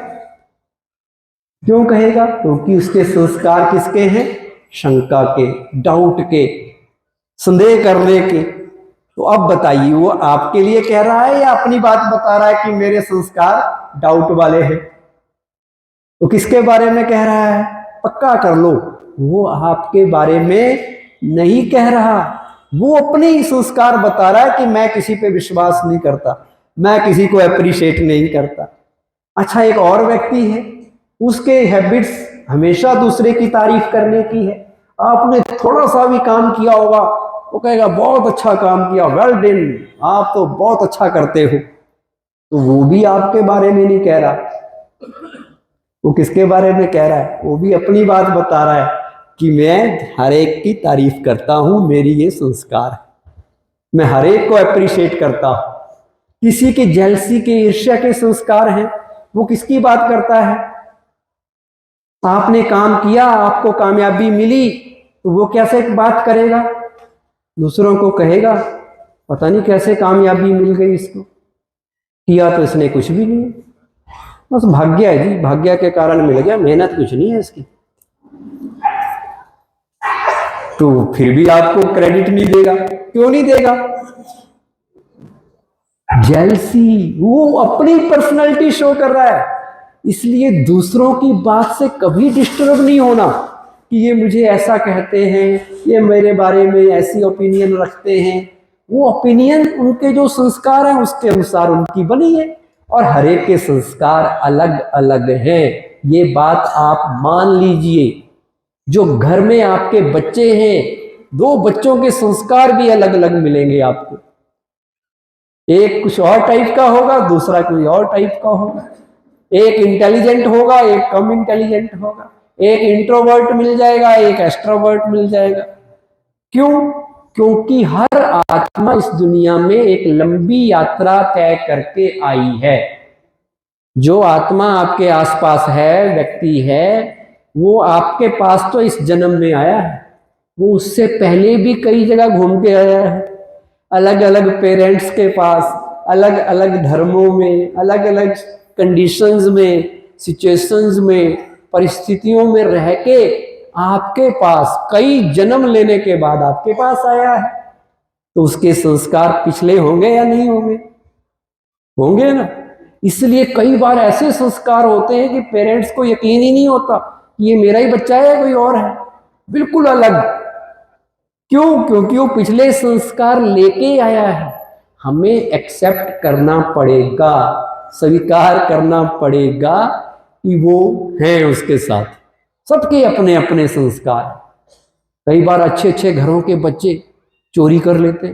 क्यों कहेगा? क्योंकि उसके संस्कार किसके हैं? शंका के, डाउट के, संदेह करने के। तो अब बताइए, वो आपके लिए कह रहा है या अपनी बात बता रहा है कि मेरे संस्कार डाउट वाले हैं? तो किसके बारे में कह रहा है? पक्का कर लो, वो आपके बारे में नहीं कह रहा। वो अपने ही संस्कार बता रहा है कि मैं किसी पे विश्वास नहीं करता, मैं किसी को अप्रिशिएट नहीं करता। अच्छा, एक और व्यक्ति है, उसके हैबिट्स हमेशा दूसरे की तारीफ करने की है। आपने थोड़ा सा भी काम किया होगा, वो कहेगा बहुत अच्छा काम किया, वेल डन, आप तो बहुत अच्छा करते हो। तो वो भी आपके बारे में नहीं कह रहा, वो किसके बारे में कह रहा है? वो भी अपनी बात बता रहा है कि मैं हर एक की तारीफ करता हूं, मेरी ये संस्कार है, मैं हर एक को अप्रिशिएट करता हूं। किसी की जेलसी के, ईर्ष्या के संस्कार हैं, वो किसकी बात करता है? आपने काम किया, आपको कामयाबी मिली, तो वो कैसे बात करेगा? दूसरों को कहेगा पता नहीं कैसे कामयाबी मिल गई इसको, किया तो इसने कुछ भी नहीं, बस भाग्य है जी, भाग्य के कारण मिल गया, मेहनत कुछ नहीं है इसकी। तो फिर भी आपको क्रेडिट नहीं देगा, क्यों नहीं देगा? जेलसी, वो अपनी पर्सनैलिटी शो कर रहा है। इसलिए दूसरों की बात से कभी डिस्टर्ब नहीं होना कि ये मुझे ऐसा कहते हैं, ये मेरे बारे में ऐसी ओपिनियन रखते हैं। वो ओपिनियन उनके जो संस्कार हैं उसके अनुसार उनकी बनी है, और हर एक के संस्कार अलग अलग हैं, ये बात आप मान लीजिए। जो घर में आपके बच्चे हैं, दो बच्चों के संस्कार भी अलग अलग मिलेंगे आपको। एक कुछ और टाइप का होगा, दूसरा कोई और टाइप का होगा। एक इंटेलिजेंट होगा, एक कम इंटेलिजेंट होगा। एक इंट्रोवर्ट मिल जाएगा, एक एक्सट्रोवर्ट मिल जाएगा। क्यों? क्योंकि हर आत्मा इस दुनिया में एक लंबी यात्रा तय करके आई है। जो आत्मा आपके आसपास है, व्यक्ति है, वो आपके पास तो इस जन्म में आया है, वो उससे पहले भी कई जगह घूम के आया है, अलग अलग पेरेंट्स के पास, अलग अलग धर्मों में, अलग अलग कंडीशंस में, सिचुएशंस में, परिस्थितियों में रह के आपके पास कई जन्म लेने के बाद आपके पास आया है। तो उसके संस्कार पिछले होंगे या नहीं होंगे? होंगे ना। इसलिए कई बार ऐसे संस्कार होते हैं कि पेरेंट्स को यकीन ही नहीं होता कि ये मेरा ही बच्चा है या कोई और है, बिल्कुल अलग। क्यों? क्योंकि वो पिछले संस्कार लेके आया है। हमें एक्सेप्ट करना पड़ेगा, स्वीकार करना पड़ेगा कि वो है उसके साथ। सबके अपने अपने संस्कार। कई बार अच्छे अच्छे घरों के बच्चे चोरी कर लेते,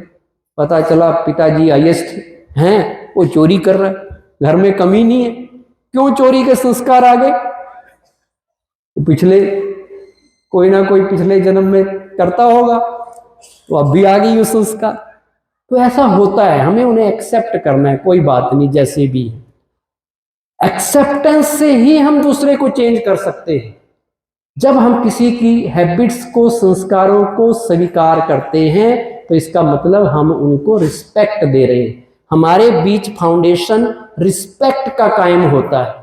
पता चला पिताजी आईएएस हैं, वो चोरी कर रहा है, घर में कमी नहीं है। क्यों? चोरी के संस्कार आ गए। पिछले कोई ना कोई पिछले जन्म में करता होगा, तो अब भी आ गई वो संस्कार। तो ऐसा होता है, हमें उन्हें एक्सेप्ट करना है, कोई बात नहीं, जैसे भी। एक्सेप्टेंस से ही हम दूसरे को चेंज कर सकते हैं। जब हम किसी की हैबिट्स को, संस्कारों को स्वीकार करते हैं, तो इसका मतलब हम उनको रिस्पेक्ट दे रहे हैं। हमारे बीच फाउंडेशन रिस्पेक्ट का कायम होता है,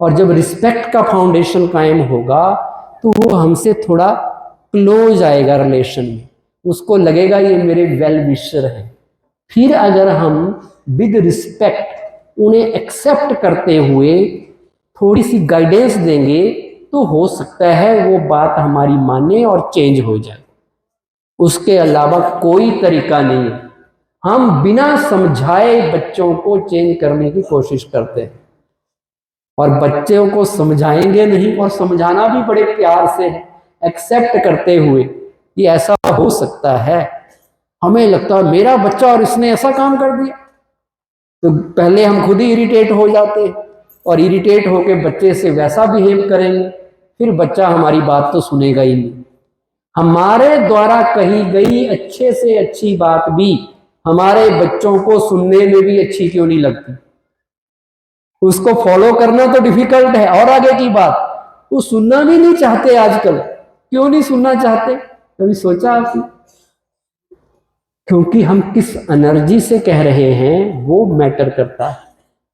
और जब रिस्पेक्ट का फाउंडेशन कायम होगा तो वो हमसे थोड़ा क्लोज आएगा रिलेशन में, उसको लगेगा ये मेरे वेल विशर हैं। फिर अगर हम विद रिस्पेक्ट उन्हें एक्सेप्ट करते हुए थोड़ी सी गाइडेंस देंगे, तो हो सकता है वो बात हमारी माने और चेंज हो जाए। उसके अलावा कोई तरीका नहीं है। हम बिना समझाए बच्चों को चेंज करने की कोशिश करते हैं, और बच्चों को समझाएंगे नहीं, और समझाना भी बड़े प्यार से है, एक्सेप्ट करते हुए कि ऐसा हो सकता है। हमें लगता है मेरा बच्चा और इसने ऐसा काम कर दिया, तो पहले हम खुद ही इरिटेट हो जाते हैं, और इरिटेट होके बच्चे से वैसा बिहेव करेंगे, फिर बच्चा हमारी बात तो सुनेगा ही नहीं। हमारे द्वारा कही गई अच्छे से अच्छी बात भी हमारे बच्चों को सुनने में भी अच्छी क्यों नहीं लगती? उसको फॉलो करना तो डिफिकल्ट है, और आगे की बात वो सुनना भी नहीं चाहते आजकल। क्यों नहीं सुनना चाहते? कभी सोचा आपने? क्योंकि हम किस एनर्जी से कह रहे हैं वो मैटर करता है।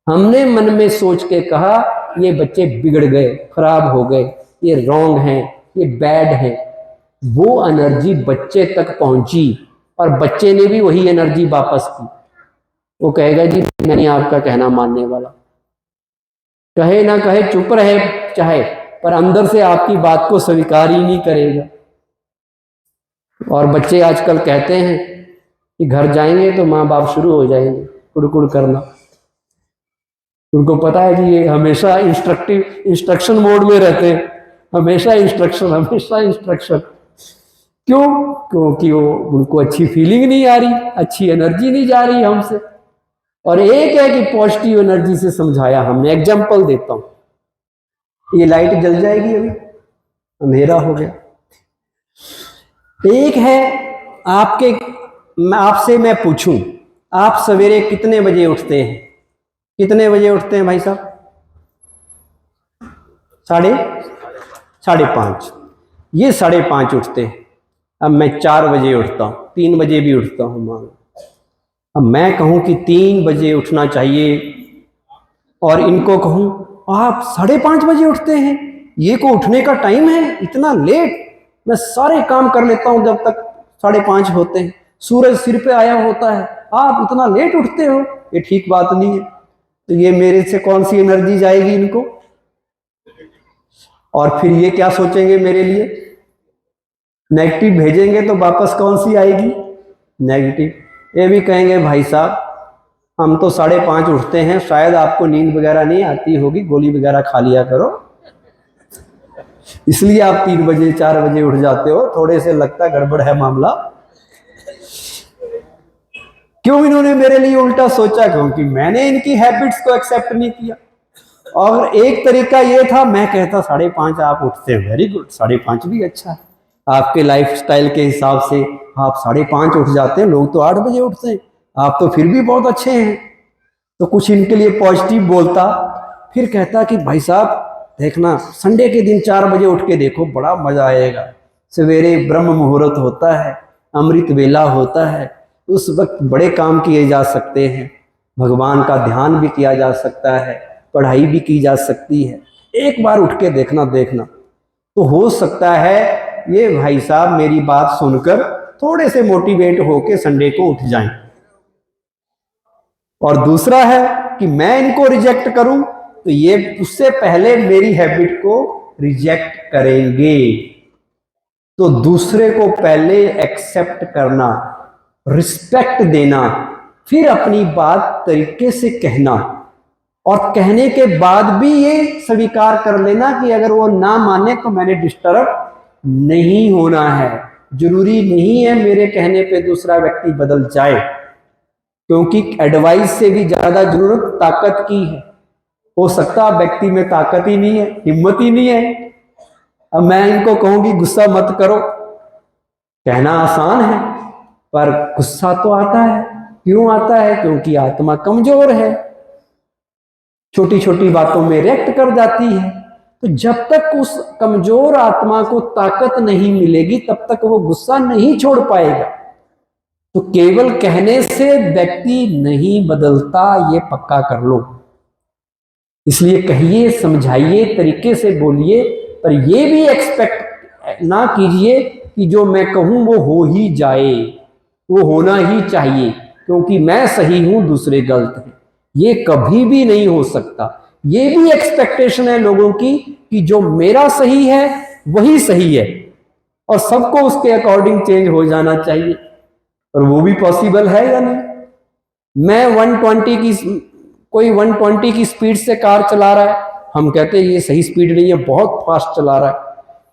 हमने मन में सोच के कहा ये बच्चे बिगड़ गए, खराब हो गए, ये रॉन्ग है, ये बैड है, वो एनर्जी बच्चे तक पहुंची, और बच्चे ने भी वही एनर्जी वापस की। वो कहेगा जी मैं नहीं आपका कहना मानने वाला, कहे ना कहे, चुप रहे चाहे, पर अंदर से आपकी बात को स्वीकार ही नहीं करेगा। और बच्चे आजकल कहते हैं कि घर जाएंगे तो माँ बाप शुरू हो जाएंगे कुड़कुड़ करना, उनको पता है कि ये हमेशा इंस्ट्रक्शन मोड में रहते हैं, हमेशा इंस्ट्रक्शन। क्यों? क्योंकि उनको अच्छी फीलिंग नहीं आ रही, अच्छी एनर्जी नहीं जा रही हमसे। और एक है कि पॉजिटिव एनर्जी से समझाया हमने। एग्जाम्पल देता हूं, ये लाइट जल जाएगी, अभी अंधेरा हो गया। एक है आपसे मैं पूछूं, आप सवेरे कितने बजे उठते हैं? कितने बजे उठते हैं भाई साहब? 5:30। ये 5:30 उठते हैं। अब मैं 4 बजे उठता हूं, 3 बजे भी उठता हूं मान। अब मैं कहूं कि 3 बजे उठना चाहिए और इनको कहूं आप 5:30 बजे उठते हैं, ये को उठने का टाइम है इतना लेट? मैं सारे काम कर लेता हूं जब तक 5:30 होते हैं, सूरज सिर पे आया होता है, आप इतना लेट उठते हो, ये ठीक बात नहीं है। तो ये मेरे से कौन सी एनर्जी जाएगी इनको? और फिर ये क्या सोचेंगे मेरे लिए? नेगेटिव भेजेंगे तो वापस कौन सी आएगी? नेगेटिव। ये भी कहेंगे भाई साहब हम तो 5:30 उठते हैं, शायद आपको नींद वगैरह नहीं आती होगी, गोली वगैरह खा लिया करो, इसलिए आप 3 बजे 4 बजे उठ जाते हो, थोड़े से लगता गड़बड़ है मामला। क्यों इन्होंने मेरे लिए उल्टा सोचा? क्योंकि मैंने इनकी हैबिट्स को एक्सेप्ट नहीं किया। और एक तरीका ये था, मैं कहता 5:30 आप उठते हैं, वेरी गुड, 5:30 भी अच्छा है, आपके लाइफस्टाइल के हिसाब से आप 5:30 उठ जाते हैं, लोग तो 8 बजे उठते हैं, आप तो फिर भी बहुत अच्छे हैं। तो कुछ इनके लिए पॉजिटिव बोलता, फिर कहता कि भाई साहब देखना संडे के दिन 4 बजे उठ के देखो, बड़ा मजा आएगा, सवेरे ब्रह्म मुहूर्त होता है, अमृत वेला होता है, उस वक्त बड़े काम किए जा सकते हैं, भगवान का ध्यान भी किया जा सकता है, पढ़ाई भी की जा सकती है, एक बार उठ के देखना। तो हो सकता है ये भाई साहब मेरी बात सुनकर थोड़े से मोटिवेट होके संडे को उठ जाएं। और दूसरा है कि मैं इनको रिजेक्ट करूं तो ये उससे पहले मेरी हैबिट को रिजेक्ट करेंगे। तो दूसरे को पहले एक्सेप्ट करना, रिस्पेक्ट देना, फिर अपनी बात तरीके से कहना, और कहने के बाद भी ये स्वीकार कर लेना कि अगर वो ना माने तो मैंने डिस्टर्ब नहीं होना है। जरूरी नहीं है मेरे कहने पे दूसरा व्यक्ति बदल जाए, क्योंकि एडवाइस से भी ज्यादा जरूरत ताकत की है। हो सकता है व्यक्ति में ताकत ही नहीं है, हिम्मत ही नहीं है। अब मैं इनको कहूंगी गुस्सा मत करो, कहना आसान है पर गुस्सा तो आता है। क्यों आता है? क्योंकि आत्मा कमजोर है, छोटी छोटी बातों में रिएक्ट कर जाती है। तो जब तक उस कमजोर आत्मा को ताकत नहीं मिलेगी तब तक वो गुस्सा नहीं छोड़ पाएगा। तो केवल कहने से व्यक्ति नहीं बदलता, ये पक्का कर लो। इसलिए कहिए, समझाइए, तरीके से बोलिए, पर ये भी एक्सपेक्ट ना कीजिए कि जो मैं कहूं वो हो ही जाए, वो होना ही चाहिए क्योंकि मैं सही हूं दूसरे गलत हैं। ये कभी भी नहीं हो सकता। ये भी एक्सपेक्टेशन है लोगों की कि जो मेरा सही है वही सही है और सबको उसके अकॉर्डिंग चेंज हो जाना चाहिए। और वो भी पॉसिबल है या नहीं? मैं 120 की कोई 120 की स्पीड से कार चला रहा है, हम कहते हैं ये सही स्पीड नहीं है, बहुत फास्ट चला रहा है।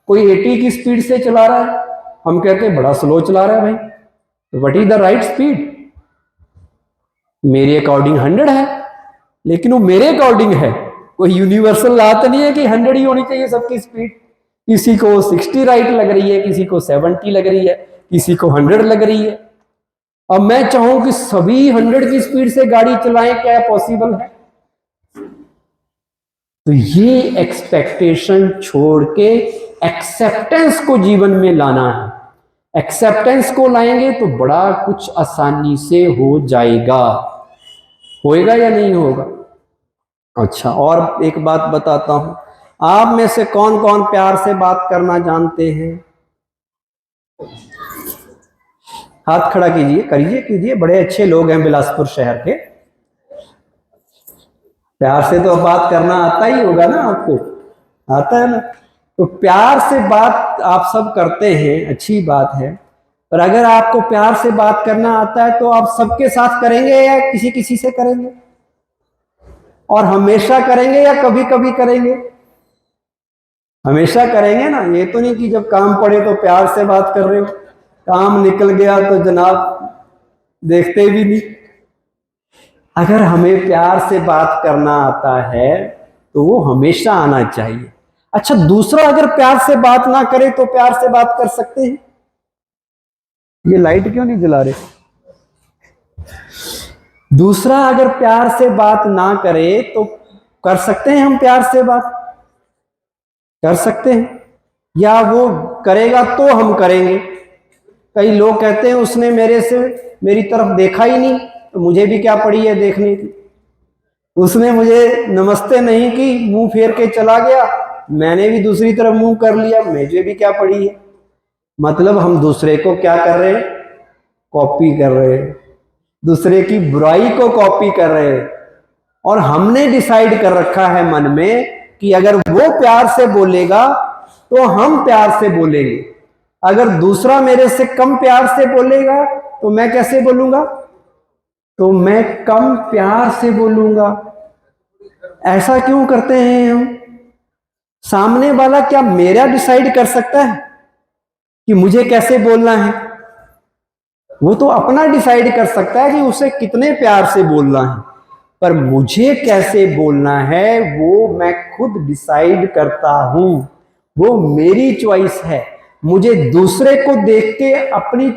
कोई 80 की स्पीड से चला रहा है, हम कहते हैं बड़ा स्लो चला रहा है भाई। तो what is the right speed? मेरे अकॉर्डिंग 100 है, लेकिन वो मेरे अकॉर्डिंग है, कोई यूनिवर्सल लॉ तो नहीं है कि 100 ही होनी चाहिए सबकी स्पीड। किसी को 60 राइट लग रही है, किसी को 70 लग रही है, किसी को 100 लग रही है। अब मैं चाहूं कि सभी 100 की स्पीड से गाड़ी चलाएं, क्या पॉसिबल है? तो ये एक्सपेक्टेशन छोड़ के एक्सेप्टेंस को जीवन में लाना है। एक्सेप्टेंस को लाएंगे तो बड़ा कुछ आसानी से हो जाएगा। होएगा या नहीं होगा? अच्छा, और एक बात बताता हूं, आप में से कौन कौन प्यार से बात करना जानते हैं? हाथ खड़ा कीजिए, करिए, कीजिए, बड़े अच्छे लोग हैं बिलासपुर शहर के। प्यार से तो बात करना आता ही होगा ना आपको, आता है ना? तो प्यार से बात आप सब करते हैं, अच्छी बात है। पर अगर आपको प्यार से बात करना आता है तो आप सबके साथ करेंगे या किसी किसी से करेंगे? और हमेशा करेंगे या कभी कभी करेंगे? हमेशा करेंगे ना। ये तो नहीं कि जब काम पड़े तो प्यार से बात कर रहे हो, काम निकल गया तो जनाब देखते भी नहीं। अगर हमें प्यार से बात करना आता है तो वो हमेशा आना चाहिए। अच्छा, दूसरा अगर प्यार से बात ना करे तो प्यार से बात कर सकते हैं? ये लाइट क्यों नहीं जला रहे? दूसरा अगर प्यार से बात ना करे तो कर सकते हैं हम प्यार से बात? कर सकते हैं। या वो करेगा तो हम करेंगे? कई लोग कहते हैं उसने मेरी तरफ देखा ही नहीं, तो मुझे भी क्या पड़ी है देखने की। उसने मुझे नमस्ते नहीं की, मुंह फेर के चला गया, मैंने भी दूसरी तरफ मुंह कर लिया, मुझे भी क्या पड़ी है। मतलब हम दूसरे को क्या कर रहे हैं? कॉपी कर रहे हैं, दूसरे की बुराई को कॉपी कर रहे हैं। और हमने डिसाइड कर रखा है मन में कि अगर वो प्यार से बोलेगा तो हम प्यार से बोलेंगे, अगर दूसरा मेरे से कम प्यार से बोलेगा तो मैं कैसे बोलूंगा? तो मैं कम प्यार से बोलूंगा। ऐसा क्यों करते हैं हम? सामने वाला क्या मेरा डिसाइड कर सकता है कि मुझे कैसे बोलना है? वो तो अपना डिसाइड कर सकता है कि उसे कितने प्यार से बोलना है, पर मुझे कैसे बोलना है वो मैं खुद डिसाइड करता हूं। वो मेरी चॉइस है। मुझे दूसरे को देख के अपनी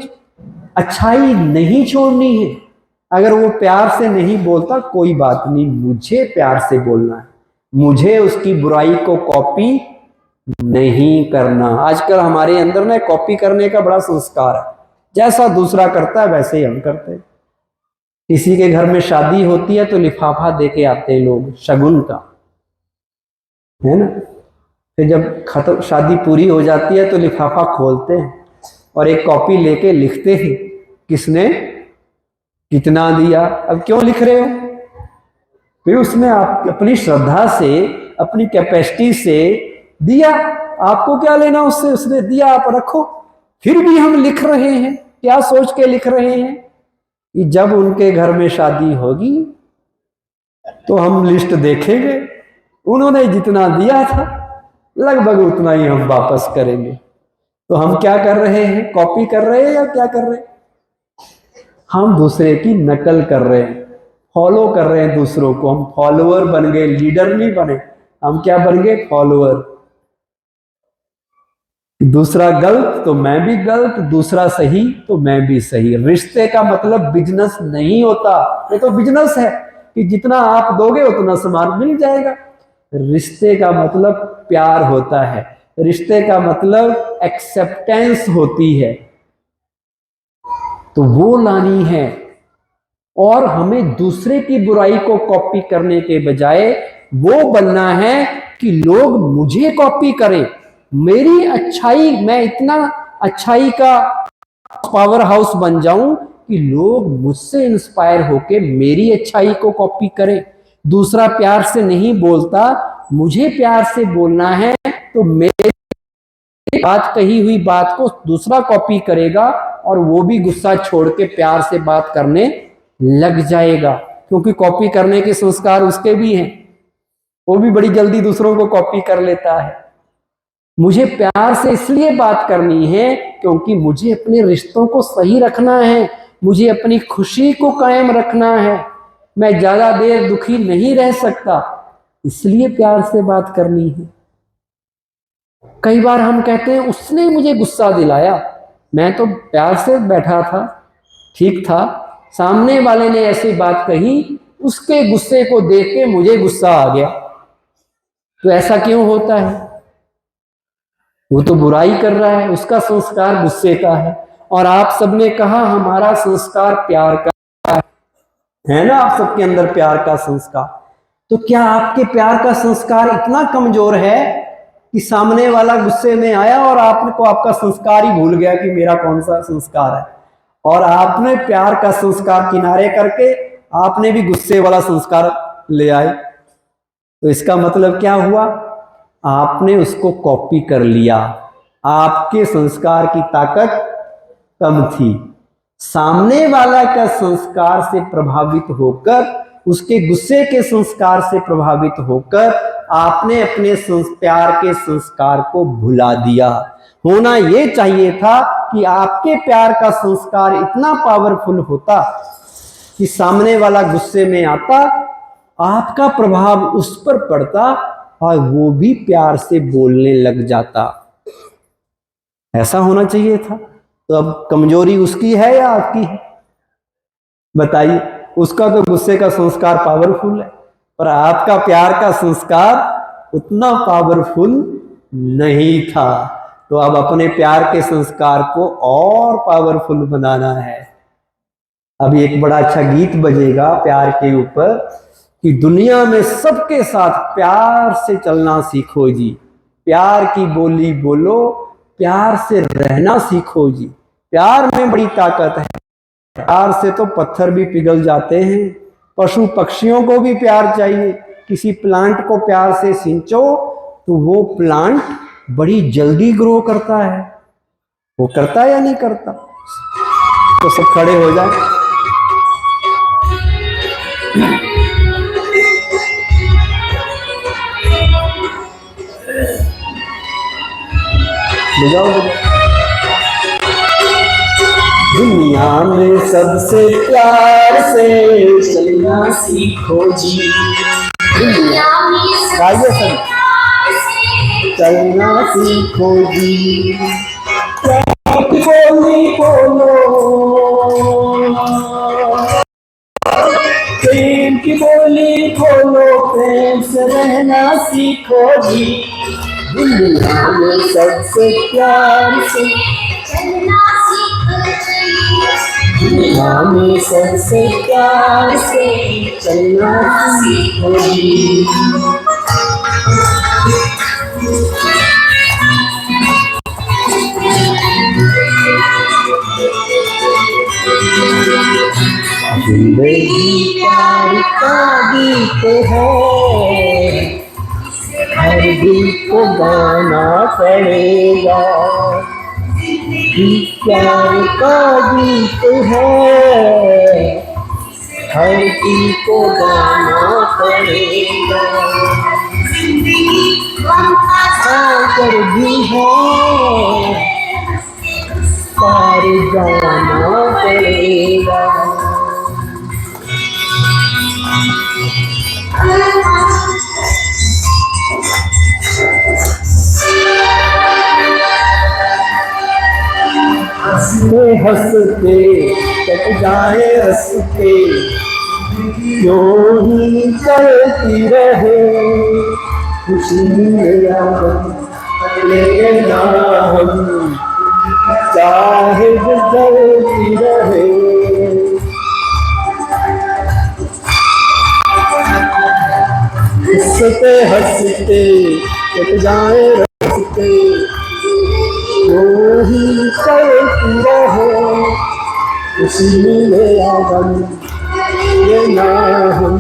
अच्छाई नहीं छोड़नी है। अगर वो प्यार से नहीं बोलता कोई बात नहीं, मुझे प्यार से बोलना है, मुझे उसकी बुराई को कॉपी नहीं करना। आजकल हमारे अंदर ना कॉपी करने का बड़ा संस्कार है, जैसा दूसरा करता है वैसे ही हम करते हैं। किसी के घर में शादी होती है तो लिफाफा देके आते हैं लोग, शगुन का, है ना। फिर जब खत्म शादी पूरी हो जाती है तो लिफाफा खोलते हैं और एक कॉपी लेके लिखते हैं किसने कितना दिया। अब क्यों लिख रहे हो? फिर उसमें आप अपनी श्रद्धा से, अपनी कैपेसिटी से दिया, आपको क्या लेना उससे, उसने दिया आप रखो। फिर भी हम लिख रहे हैं, क्या सोच के लिख रहे हैं कि जब उनके घर में शादी होगी तो हम लिस्ट देखेंगे, उन्होंने जितना दिया था लगभग उतना ही हम वापस करेंगे। तो हम क्या कर रहे हैं? कॉपी कर रहे हैं या क्या कर रहे हैं? हम दूसरे की नकल कर रहे हैं, फॉलो कर रहे हैं दूसरों को। हम फॉलोअर बन गए, लीडर नहीं बने। हम क्या बन गए? फॉलोअर। दूसरा गलत तो मैं भी गलत, दूसरा सही तो मैं भी सही। रिश्ते का मतलब बिजनेस नहीं होता। ये तो बिजनेस है कि जितना आप दोगे उतना सामान मिल जाएगा। रिश्ते का मतलब प्यार होता है, रिश्ते का मतलब एक्सेप्टेंस होती है, तो वो लानी है। और हमें दूसरे की बुराई को कॉपी करने के बजाय वो बनना है कि लोग मुझे कॉपी करें, मेरी अच्छाई, मैं इतना अच्छाई का पावर हाउस बन जाऊं कि लोग मुझसे इंस्पायर होके मेरी अच्छाई को कॉपी करें। दूसरा प्यार से नहीं बोलता, मुझे प्यार से बोलना है, तो मेरी बात कही हुई बात को दूसरा कॉपी करेगा और वो भी गुस्सा छोड़ के प्यार से बात करने लग जाएगा, क्योंकि कॉपी करने के संस्कार उसके भी हैं। वो भी बड़ी जल्दी दूसरों को कॉपी कर लेता है। मुझे प्यार से इसलिए बात करनी है क्योंकि मुझे अपने रिश्तों को सही रखना है, मुझे अपनी खुशी को कायम रखना है, मैं ज्यादा देर दुखी नहीं रह सकता, इसलिए प्यार से बात करनी है। कई बार हम कहते हैं उसने मुझे गुस्सा दिलाया, मैं तो प्यार से बैठा था, ठीक था, सामने वाले ने ऐसी बात कही, उसके गुस्से को देख के मुझे गुस्सा आ गया। तो ऐसा क्यों होता है? वो तो बुराई कर रहा है, उसका संस्कार गुस्से का है। और आप सबने कहा हमारा संस्कार प्यार का है ना, आप सबके अंदर प्यार का संस्कार। तो क्या आपके प्यार का संस्कार इतना कमजोर है कि सामने वाला गुस्से में आया और आपको आपका संस्कार ही भूल गया कि मेरा कौन सा संस्कार है, और आपने प्यार का संस्कार किनारे करके आपने भी गुस्से वाला संस्कार ले आए? तो इसका मतलब क्या हुआ? आपने उसको कॉपी कर लिया। आपके संस्कार की ताकत कम थी, सामने वाला का संस्कार से प्रभावित होकर उसके गुस्से के संस्कार से प्रभावित होकर आपने अपने प्यार के संस्कार को भुला दिया। होना ये चाहिए था कि आपके प्यार का संस्कार इतना पावरफुल होता कि सामने वाला गुस्से में आता, आपका प्रभाव उस पर पड़ता और वो भी प्यार से बोलने लग जाता। ऐसा होना चाहिए था। तो अब कमजोरी उसकी है या आपकी है? बताइए। उसका तो गुस्से का संस्कार पावरफुल है, पर आपका प्यार का संस्कार उतना पावरफुल नहीं था। तो अब अपने प्यार के संस्कार को और पावरफुल बनाना है। अभी एक बड़ा अच्छा गीत बजेगा प्यार के ऊपर कि दुनिया में सबके साथ प्यार से चलना सीखो जी, प्यार की बोली बोलो, प्यार से रहना सीखो जी। प्यार में बड़ी ताकत है। प्यार से तो पत्थर भी पिघल जाते हैं। पशु पक्षियों को भी प्यार चाहिए। किसी प्लांट को प्यार से सिंचो तो वो प्लांट बड़ी जल्दी ग्रो करता है। वो करता है या नहीं करता? तो सब खड़े हो जाए। बजाओ बजाओ। दुनिया में सबसे प्यार से चलना सीखो जी, दुनिया में सबसे प्यार से चलना सीखो जी। बोली बोलो, प्रेम की बोली बोलो, प्रेम से रहना सीखो जी। दुनिया में सबसे प्यार से चलना सीखो जी, दुनिया में सबसे प्यार से चलना सीखो जी। जिंदगी प्यार का गीत है, हर दिल को गाना पड़ेगा। प्यार का गीत है, हर दिल को गाना पड़ेगा। सागर भी है, पार जाना पड़ेगा। हंसते हंसते कट जाए हंसते, यूं ही चलती रहे। खुशी मेरा लेना हम चाहे चलती रहे। हंसते हंसते कट जाए हंसते, यूं ही चलती रहे। खुशी मेरा गम लेना हम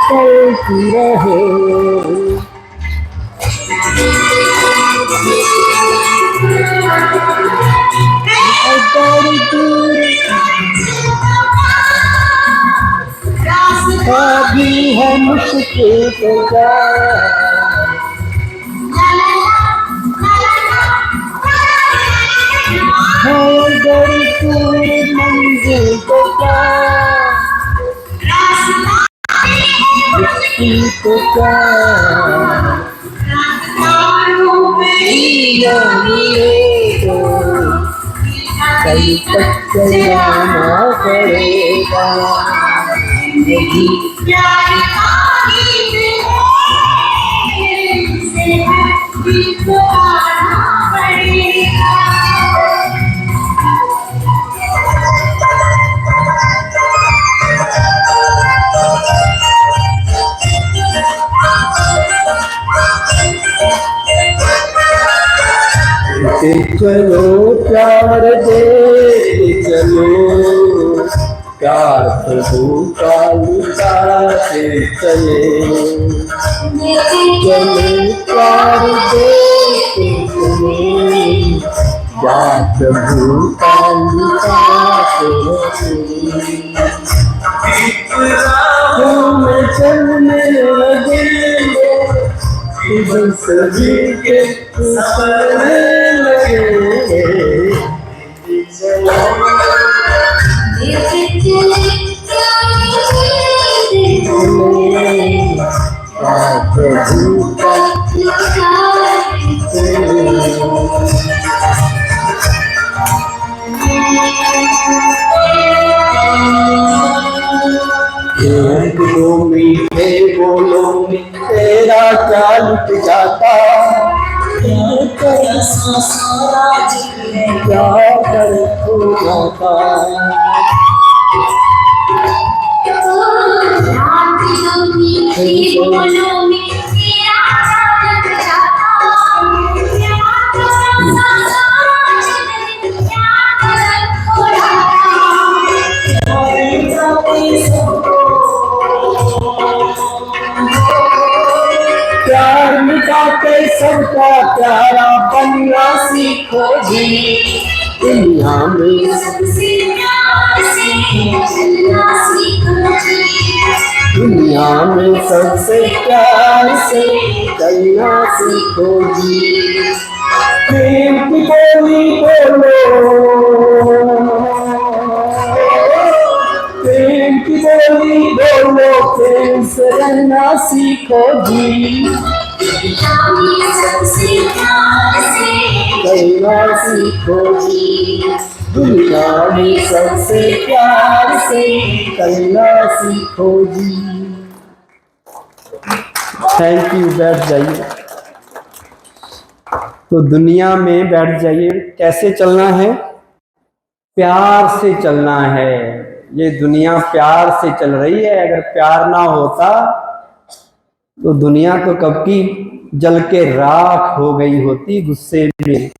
चलती रहे। भी है मुश्किल तो अगर पूरी मंजिल को मुश्किल तो कल तक चलाना पड़ेगा। प्यार का गीत है, आना पड़ेगा। चलो प्यार दे चलो, प्यार प्रभु का लुटाते चले। चलो प्यार दे चलो, प्यार प्रभु का लुटाते चले। में चलने लगेंगे, तुम सभी के सपने लगेंगे। दो मीठे बोलों में तेरा क्या लुट जाता, क्या कर खो जाता। प्यार मिटा के सबका प्यारा बनना सीखो जी, दुनिया में सबसे प्यार से चलना सीखो जी, दुनिया में सबसे प्यार से चलना सीखो जी। प्रेम की बोली बोलो, प्रेम की बोली बोलो, प्रेम से रहना सीखो जी, सबसे प्यार से कहना सीखो जी, दुनिया में सबसे प्यार से कहना सीखो जी। थैंक यू, बैठ जाइए। तो दुनिया में बैठ जाइए। कैसे चलना है? प्यार से चलना है। ये दुनिया प्यार से चल रही है। अगर प्यार ना होता तो दुनिया तो कब की जल के राख हो गई होती। गुस्से में,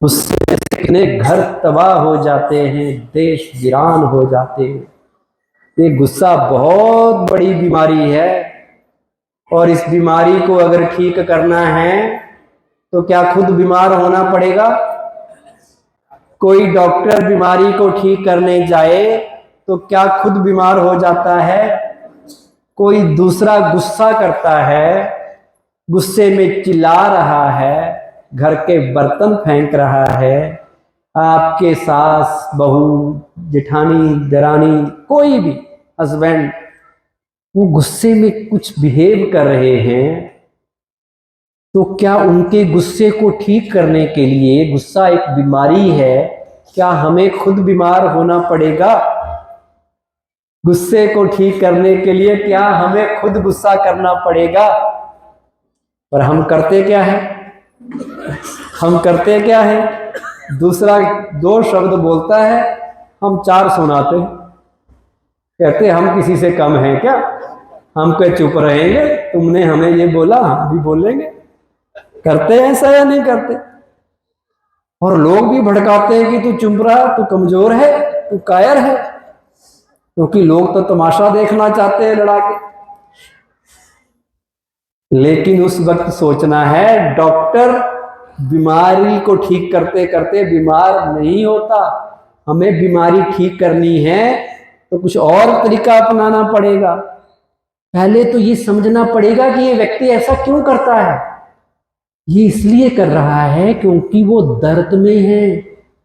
गुस्से से कितने घर तबाह हो जाते हैं, देश वीरान हो जाते हैं। ये गुस्सा बहुत बड़ी बीमारी है, और इस बीमारी को अगर ठीक करना है तो क्या खुद बीमार होना पड़ेगा? कोई डॉक्टर बीमारी को ठीक करने जाए तो क्या खुद बीमार हो जाता है? कोई दूसरा गुस्सा करता है, गुस्से में चिल्ला रहा है, घर के बर्तन फेंक रहा है, आपके सास, बहू, जेठानी, दरानी, कोई भी हस्बैंड, वो गुस्से में कुछ बिहेव कर रहे हैं, तो क्या उनके गुस्से को ठीक करने के लिए, गुस्सा एक बीमारी है, क्या हमें खुद बीमार होना पड़ेगा? गुस्से को ठीक करने के लिए क्या हमें खुद गुस्सा करना पड़ेगा? पर हम करते क्या है? हम करते क्या है? दूसरा 2 शब्द बोलता है, हम 4 सुनाते हैं। कहते हम किसी से कम हैं क्या? हम क्या चुप रहेंगे? तुमने हमें ये बोला, हम भी बोलेंगे। करते हैं ऐसा या नहीं करते? और लोग भी भड़काते हैं कि तू चुप रहा, तू कमजोर है, तू कायर है, क्योंकि लोग तो तमाशा देखना चाहते हैं लड़ा के। लेकिन उस वक्त सोचना है, डॉक्टर बीमारी को ठीक करते करते बीमार नहीं होता। हमें बीमारी ठीक करनी है तो कुछ और तरीका अपनाना पड़ेगा। पहले तो ये समझना पड़ेगा कि ये व्यक्ति ऐसा क्यों करता है। ये इसलिए कर रहा है क्योंकि वो दर्द में है,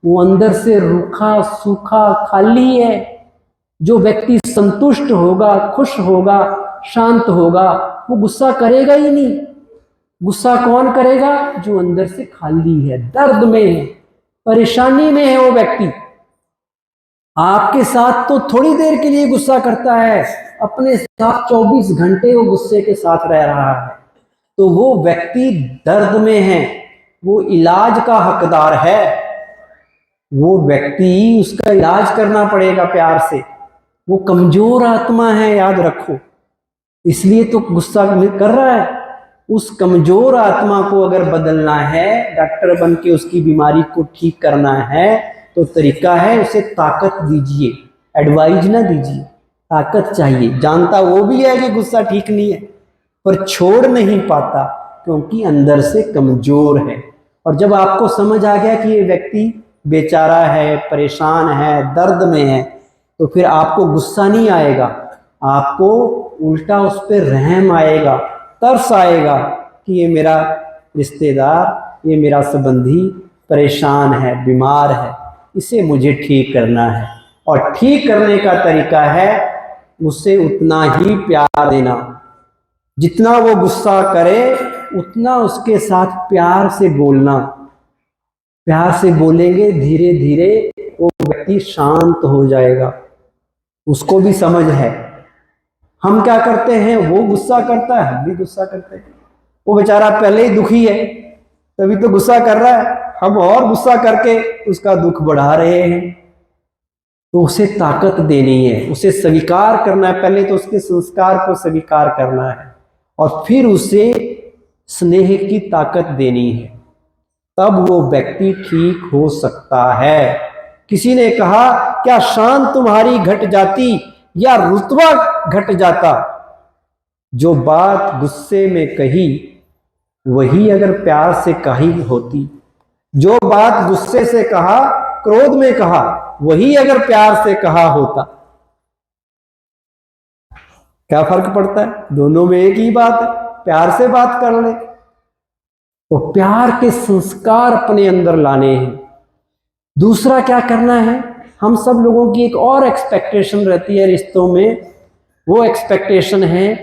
वो अंदर से रूखा सूखा खाली है। जो व्यक्ति संतुष्ट होगा, खुश होगा, शांत होगा, वो गुस्सा करेगा ही नहीं। गुस्सा कौन करेगा? जो अंदर से खाली है, दर्द में है, परेशानी में है वो व्यक्ति। आपके साथ तो थोड़ी देर के लिए गुस्सा करता है, अपने साथ 24 घंटे वो गुस्से के साथ रह रहा है, तो वो व्यक्ति दर्द में है, वो इलाज का हकदार है। वो व्यक्ति, उसका इलाज करना पड़ेगा प्यार से। वो कमजोर आत्मा है, याद रखो, इसलिए तो गुस्सा कर रहा है। उस कमजोर आत्मा को अगर बदलना है, डॉक्टर बन के उसकी बीमारी को ठीक करना है, तो तरीका है उसे ताकत दीजिए, एडवाइज ना दीजिए, ताकत चाहिए। जानता वो भी है कि गुस्सा ठीक नहीं है, पर छोड़ नहीं पाता क्योंकि अंदर से कमजोर है। और जब आपको समझ आ गया कि ये व्यक्ति बेचारा है, परेशान है, दर्द में है, तो फिर आपको गुस्सा नहीं आएगा, आपको उल्टा उस पर रहम आएगा, तरस आएगा कि ये मेरा रिश्तेदार, ये मेरा संबंधी परेशान है, बीमार है, इसे मुझे ठीक करना है। और ठीक करने का तरीका है उसे उतना ही प्यार देना। जितना वो गुस्सा करे उतना उसके साथ प्यार से बोलना। प्यार से बोलेंगे, धीरे धीरे वो व्यक्ति शांत हो जाएगा। उसको भी समझ है हम क्या करते हैं, वो गुस्सा करता है, हम भी गुस्सा करते हैं। वो बेचारा पहले ही दुखी है तभी तो गुस्सा कर रहा है, हम और गुस्सा करके उसका दुख बढ़ा रहे हैं। तो उसे ताकत देनी है, उसे स्वीकार करना है। पहले तो उसके संस्कार को स्वीकार करना है और फिर उसे स्नेह की ताकत देनी है, तब वो व्यक्ति ठीक हो सकता है। किसी ने कहा, क्या शान तुम्हारी घट जाती या रुतबा घट जाता? जो बात गुस्से में कही वही अगर प्यार से कही होती, जो बात गुस्से से कहा, क्रोध में कहा, वही अगर प्यार से कहा होता। क्या फर्क पड़ता है? दोनों में एक ही बात है, प्यार से बात कर ले। तो प्यार के संस्कार अपने अंदर लाने हैं। दूसरा क्या करना है, हम सब लोगों की एक और एक्सपेक्टेशन रहती है रिश्तों में। वो एक्सपेक्टेशन है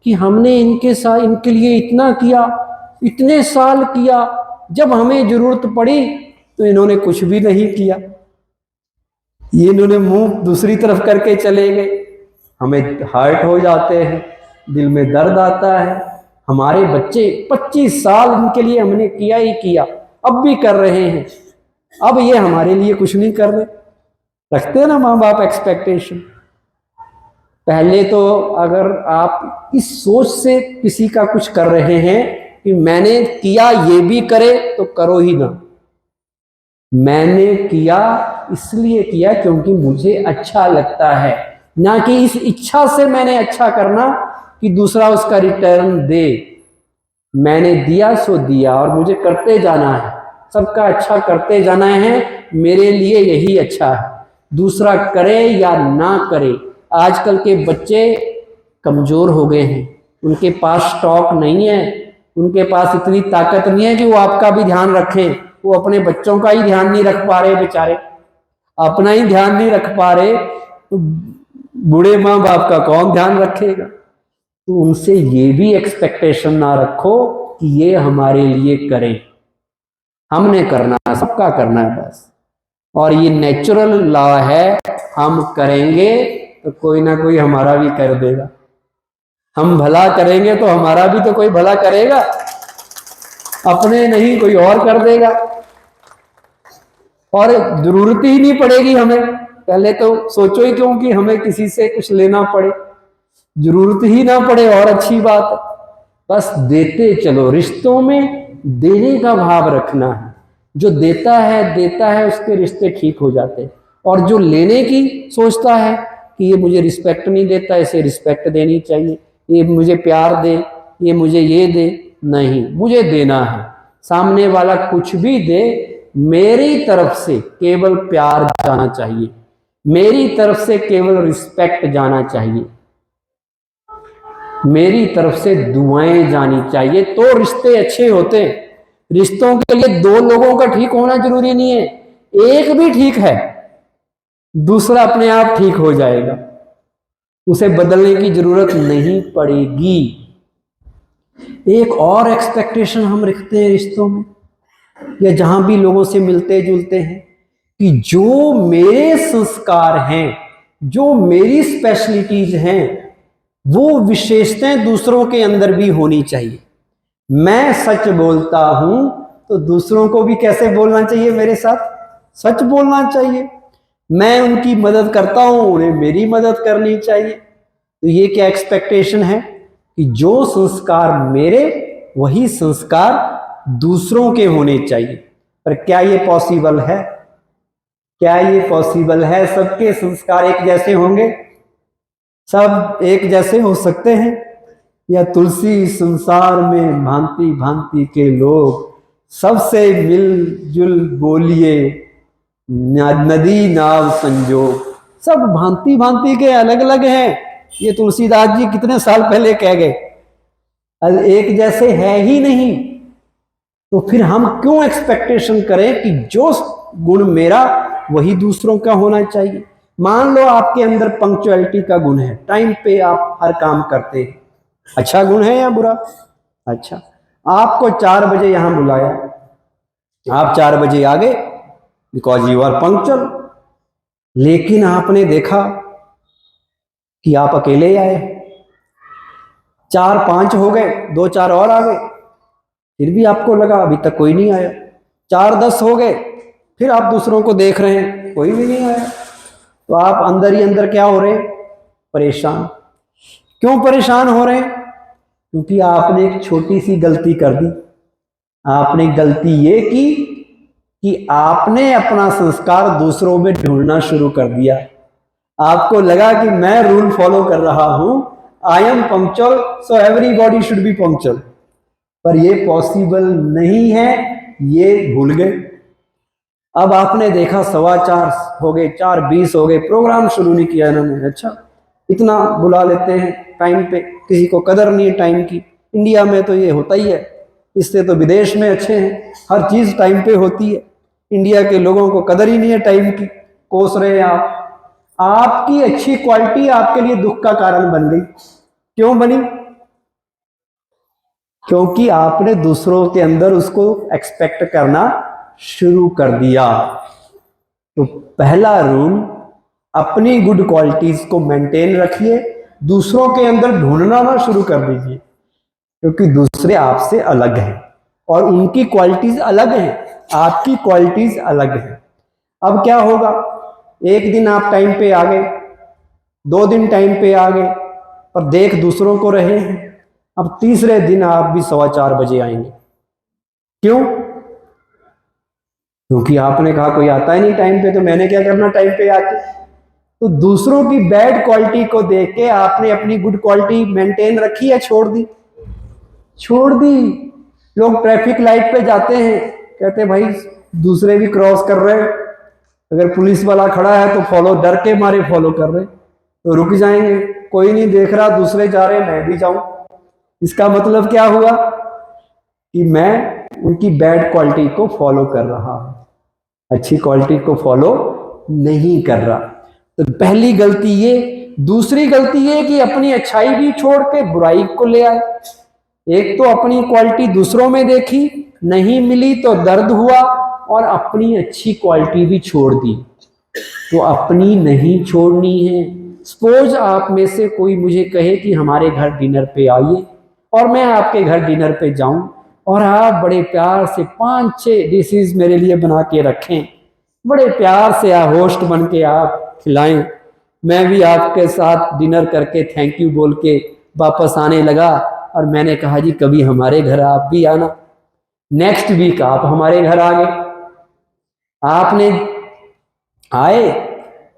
कि हमने इनके साथ, इनके लिए इतना किया, इतने साल किया, जब हमें जरूरत पड़ी तो इन्होंने कुछ भी नहीं किया, ये इन्होंने मुंह दूसरी तरफ करके चले गए। हमें हर्ट हो जाते हैं, दिल में दर्द आता है। हमारे बच्चे 25 साल इनके लिए हमने किया ही किया, अब भी कर रहे हैं, अब ये हमारे लिए कुछ नहीं कर रहे। रखते हैं ना माँ बाप एक्सपेक्टेशन। पहले तो अगर आप इस सोच से किसी का कुछ कर रहे हैं कि मैंने किया ये भी करे, तो करो ही ना। मैंने किया इसलिए किया क्योंकि मुझे अच्छा लगता है, ना कि इस इच्छा से मैंने अच्छा करना कि दूसरा उसका रिटर्न दे। मैंने दिया सो दिया और मुझे करते जाना है, सबका अच्छा करते जाना है, मेरे लिए यही अच्छा है। दूसरा करे या ना करे, आजकल के बच्चे कमजोर हो गए हैं, उनके पास स्टॉक नहीं है, उनके पास इतनी ताकत नहीं है कि वो आपका भी ध्यान रखें। वो अपने बच्चों का ही ध्यान नहीं रख पा रहे बेचारे, अपना ही ध्यान नहीं रख पा रहे, तो बूढ़े माँ बाप का कौन ध्यान रखेगा? तो उनसे ये भी एक्सपेक्टेशन ना रखो कि ये हमारे लिए करें, हमने करना है, सबका करना है बस। और ये नेचुरल लॉ है, हम करेंगे तो कोई ना कोई हमारा भी कर देगा, हम भला करेंगे तो हमारा भी तो कोई भला करेगा, अपने नहीं कोई और कर देगा। और जरूरत ही नहीं पड़ेगी हमें, पहले तो सोचो ही क्यों कि हमें किसी से कुछ लेना पड़े, जरूरत ही ना पड़े और अच्छी बात है। बस देते चलो, रिश्तों में देने का भाव रखना है। जो देता है उसके रिश्ते ठीक हो जाते हैं। और जो लेने की सोचता है कि ये मुझे रिस्पेक्ट नहीं देता, इसे रिस्पेक्ट देनी चाहिए, ये मुझे प्यार दे, ये मुझे ये दे, नहीं, मुझे देना है। सामने वाला कुछ भी दे, मेरी तरफ से केवल प्यार जाना चाहिए, मेरी तरफ से केवल रिस्पेक्ट जाना चाहिए, मेरी तरफ से दुआएं जानी चाहिए, तो रिश्ते अच्छे होते हैं। रिश्तों के लिए दो लोगों का ठीक होना जरूरी नहीं है, एक भी ठीक है, दूसरा अपने आप ठीक हो जाएगा, उसे बदलने की जरूरत नहीं पड़ेगी। एक और एक्सपेक्टेशन हम रखते हैं रिश्तों में या जहां भी लोगों से मिलते जुलते हैं कि जो मेरे संस्कार हैं, जो मेरी स्पेशलिटीज हैं, वो विशेषताएं दूसरों के अंदर भी होनी चाहिए। मैं सच बोलता हूं तो दूसरों को भी कैसे बोलना चाहिए? मेरे साथ सच बोलना चाहिए। मैं उनकी मदद करता हूं, उन्हें मेरी मदद करनी चाहिए। तो ये क्या एक्सपेक्टेशन है कि जो संस्कार मेरे, वही संस्कार दूसरों के होने चाहिए। पर क्या ये पॉसिबल है? क्या ये पॉसिबल है? सबके संस्कार एक जैसे होंगे? सब एक जैसे हो सकते हैं? या तुलसी संसार में भांति भांति के लोग, सबसे मिलजुल बोलिए नदी नाव संजोग। सब भांति भांति के अलग अलग हैं, ये तुलसीदास जी कितने साल पहले कह गए, एक जैसे है ही नहीं, तो फिर हम क्यों एक्सपेक्टेशन करें कि जो गुण मेरा वही दूसरों का होना चाहिए। मान लो आपके अंदर पंक्चुअलिटी का गुण है, टाइम पे आप हर काम करते हैं, अच्छा गुण है या बुरा? अच्छा, आपको 4 बजे यहां बुलाया, आप 4 बजे आ गए बिकॉज यू आर पंक्चुअल, लेकिन आपने देखा कि आप अकेले आए, 4-5 हो गए, 2-4 और आ गए, फिर भी आपको लगा अभी तक कोई नहीं आया, 4-10 हो गए, फिर आप दूसरों को देख रहे हैं कोई भी नहीं आया, तो आप अंदर ही अंदर क्या हो रहे हैं? परेशान। क्यों परेशान हो रहे हैं? क्योंकि आपने एक छोटी सी गलती कर दी। आपने गलती ये की कि आपने अपना संस्कार दूसरों में ढूंढना शुरू कर दिया। आपको लगा कि मैं रूल फॉलो कर रहा हूं, I am punctual so everybody should be punctual, पर ये पॉसिबल नहीं है, ये भूल गए। अब आपने देखा 4:15 हो गए, 4:20 हो गए, प्रोग्राम शुरू नहीं किया इन्होंने, अच्छा इतना बुला लेते हैं टाइम पे, किसी को कदर नहीं है टाइम की। इंडिया में तो ये होता ही है, इससे तो विदेश में अच्छे हैं, हर चीज टाइम पे होती है। इंडिया के लोगों को कदर ही नहीं है टाइम की, कोस रहे हैं आप। आपकी अच्छी क्वालिटी आपके लिए दुख का कारण बन गई। क्यों बनी? क्योंकि आपने दूसरों के अंदर उसको एक्सपेक्ट करना शुरू कर दिया। तो पहला रूल, अपनी गुड क्वालिटीज को मेंटेन रखिए, दूसरों के अंदर ढूंढना ना शुरू कर दीजिए, क्योंकि दूसरे आपसे अलग हैं और उनकी क्वालिटीज अलग हैं, आपकी क्वालिटीज अलग हैं। अब क्या होगा, एक दिन आप टाइम पे आ गए, 2 दिन टाइम पे आ गए, पर देख दूसरों को रहे हैं, अब तीसरे दिन आप भी 4:15 बजे आएंगे। क्यों? क्योंकि आपने कहा कोई आता ही नहीं टाइम पे, तो मैंने क्या करना टाइम पे आके। तो दूसरों की बैड क्वालिटी को देख के आपने अपनी गुड क्वालिटी मेंटेन रखी या छोड़ दी? छोड़ दी। लोग ट्रैफिक लाइट पे जाते हैं, कहते भाई दूसरे भी क्रॉस कर रहे हैं, अगर पुलिस वाला खड़ा है तो फॉलो, डर के मारे फॉलो कर रहे, तो रुक जाएंगे, कोई नहीं देख रहा, दूसरे जा रहे मैं भी जाऊं। इसका मतलब क्या हुआ कि मैं उनकी बैड क्वालिटी को फॉलो कर रहा हूं, अच्छी क्वालिटी को फॉलो नहीं कर रहा। तो पहली गलती ये। दूसरी गलती ये कि अपनी अच्छाई भी छोड़ के बुराई को ले आए। एक तो अपनी क्वालिटी दूसरों में देखी, नहीं मिली तो दर्द हुआ, और अपनी अच्छी क्वालिटी भी छोड़ दी। तो अपनी नहीं छोड़नी है। सपोज आप में से कोई मुझे कहे कि हमारे घर डिनर पे आइए, और मैं आपके घर डिनर पे जाऊं और आप बड़े प्यार से 5-6 डिशेज मेरे लिए बना के रखें, बड़े प्यार से होस्ट बन के आप खिलाएं, मैं भी आपके साथ डिनर करके थैंक यू बोल के वापस आने लगा, और मैंने कहा जी कभी हमारे घर आप भी आना। नेक्स्ट वीक आप हमारे घर आ गए, आपने आए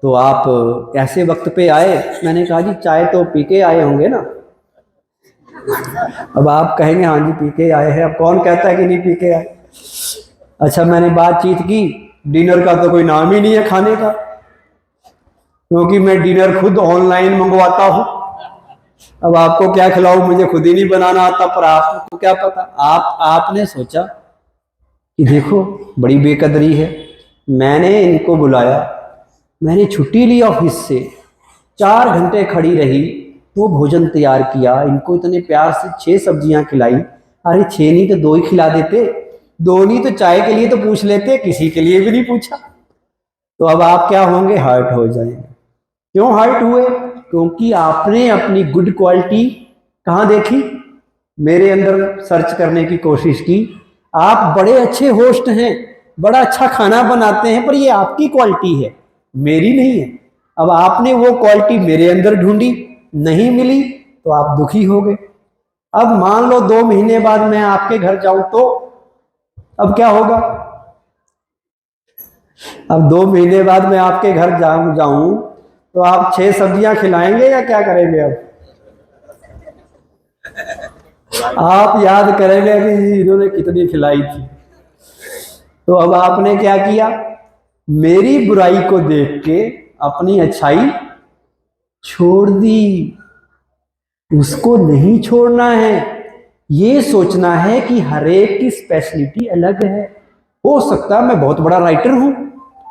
तो आप ऐसे वक्त पे आए, मैंने कहा जी चाय तो पी के आए होंगे ना। अब आप कहेंगे हाँ जी पी के आए हैं, अब कौन कहता है कि नहीं पी के आए। अच्छा, मैंने बातचीत की, डिनर का तो कोई नाम ही नहीं है खाने का, क्योंकि मैं डिनर खुद ऑनलाइन मंगवाता हूं। अब आपको क्या खिलाऊं, मुझे खुद ही नहीं बनाना आता, पर आपको क्या पता। आपने सोचा कि देखो बड़ी बेकदरी है, मैंने इनको बुलाया, मैंने छुट्टी ली ऑफिस से, 4 घंटे खड़ी रही, तो भोजन तैयार किया, इनको इतने प्यार से 6 सब्जियां खिलाई। अरे 6 नहीं तो 2 ही खिला देते, 2 नहीं तो चाय के लिए तो पूछ लेते, किसी के लिए भी नहीं पूछा। तो अब आप क्या होंगे, हर्ट हो जाएंगे। क्यों हर्ट हुए? क्योंकि आपने अपनी गुड क्वालिटी कहाँ देखी, मेरे अंदर सर्च करने की कोशिश की। आप बड़े अच्छे होस्ट हैं, बड़ा अच्छा खाना बनाते हैं, पर ये आपकी क्वालिटी है, मेरी नहीं है। अब आपने वो क्वालिटी मेरे अंदर ढूंढी, नहीं मिली, तो आप दुखी हो गए। अब मान लो 2 महीने बाद मैं आपके घर जाऊं, तो अब क्या होगा? अब 2 महीने बाद मैं आपके घर जाऊं तो आप 6 सब्जियां खिलाएंगे या क्या करेंगे? अब आप याद करेंगे कि इन्होंने कितनी खिलाई थी। तो अब आपने क्या किया, मेरी बुराई को देख के अपनी अच्छाई छोड़ दी। उसको नहीं छोड़ना है। ये सोचना है कि हर एक की स्पेशलिटी अलग है। हो सकता है मैं बहुत बड़ा राइटर हूं,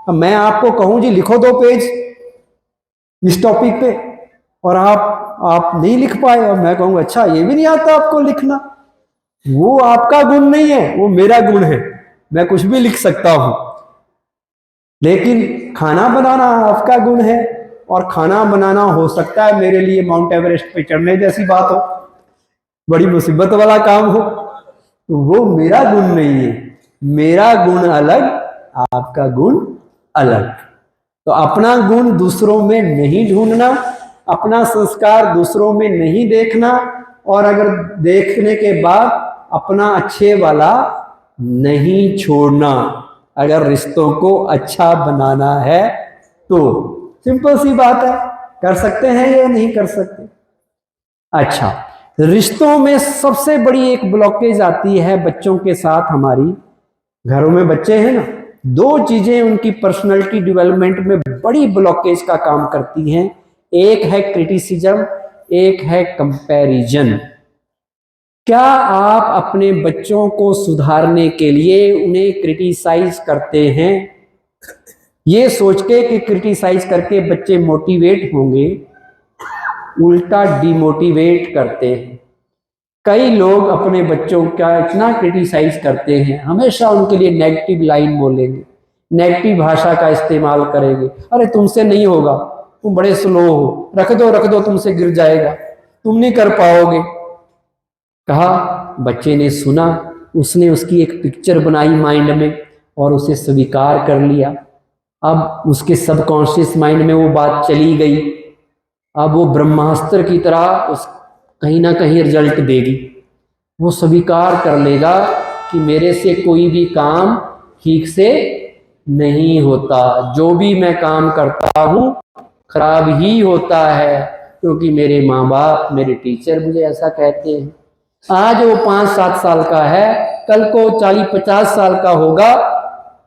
अब मैं आपको कहूं जी लिखो 2 पेज इस टॉपिक पे, और आप नहीं लिख पाए, और मैं कहूंगा अच्छा ये भी नहीं आता आपको लिखना। वो आपका गुण नहीं है, वो मेरा गुण है। मैं कुछ भी लिख सकता हूं, लेकिन खाना बनाना आपका गुण है, और खाना बनाना हो सकता है मेरे लिए माउंट एवरेस्ट पे चढ़ने जैसी बात हो, बड़ी मुसीबत वाला काम हो, तो वो मेरा गुण नहीं है। मेरा गुण अलग, आपका गुण अलग। तो अपना गुण दूसरों में नहीं ढूंढना, अपना संस्कार दूसरों में नहीं देखना, और अगर देखने के बाद अपना अच्छे वाला नहीं छोड़ना। अगर रिश्तों को अच्छा बनाना है तो सिंपल सी बात है, कर सकते हैं या नहीं कर सकते। अच्छा, रिश्तों में सबसे बड़ी एक ब्लॉकेज आती है बच्चों के साथ हमारी। घरों में बच्चे हैं ना, 2 चीजें उनकी पर्सनालिटी डेवलपमेंट में बड़ी ब्लॉकेज का काम करती हैं। एक है क्रिटिसिज्म, एक है कंपैरिजन। क्या आप अपने बच्चों को सुधारने के लिए उन्हें क्रिटिसाइज करते हैं, ये सोच के कि क्रिटिसाइज करके बच्चे मोटिवेट होंगे? उल्टा डिमोटिवेट करते हैं। कई लोग अपने बच्चों का इतना क्रिटिसाइज करते हैं, हमेशा उनके लिए नेगेटिव लाइन बोलेंगे, नेगेटिव भाषा का इस्तेमाल करेंगे। अरे तुमसे नहीं होगा, तुम बड़े स्लो हो, रख दो तुमसे गिर जाएगा, तुम नहीं कर पाओगे। कहा, बच्चे ने सुना, उसने उसकी एक पिक्चर बनाई माइंड में और उसे स्वीकार कर लिया। अब उसके सबकॉन्शियस माइंड में वो बात चली गई। अब वो ब्रह्मास्त्र की तरह उस कहीं ना कहीं रिजल्ट देगी। वो स्वीकार कर लेगा कि मेरे से कोई भी काम ठीक से नहीं होता, जो भी मैं काम करता हूँ खराब ही होता है, क्योंकि मेरे माँ बाप, मेरे टीचर मुझे ऐसा कहते हैं। आज वो 5-7 साल का है, कल को 40-50 साल का होगा,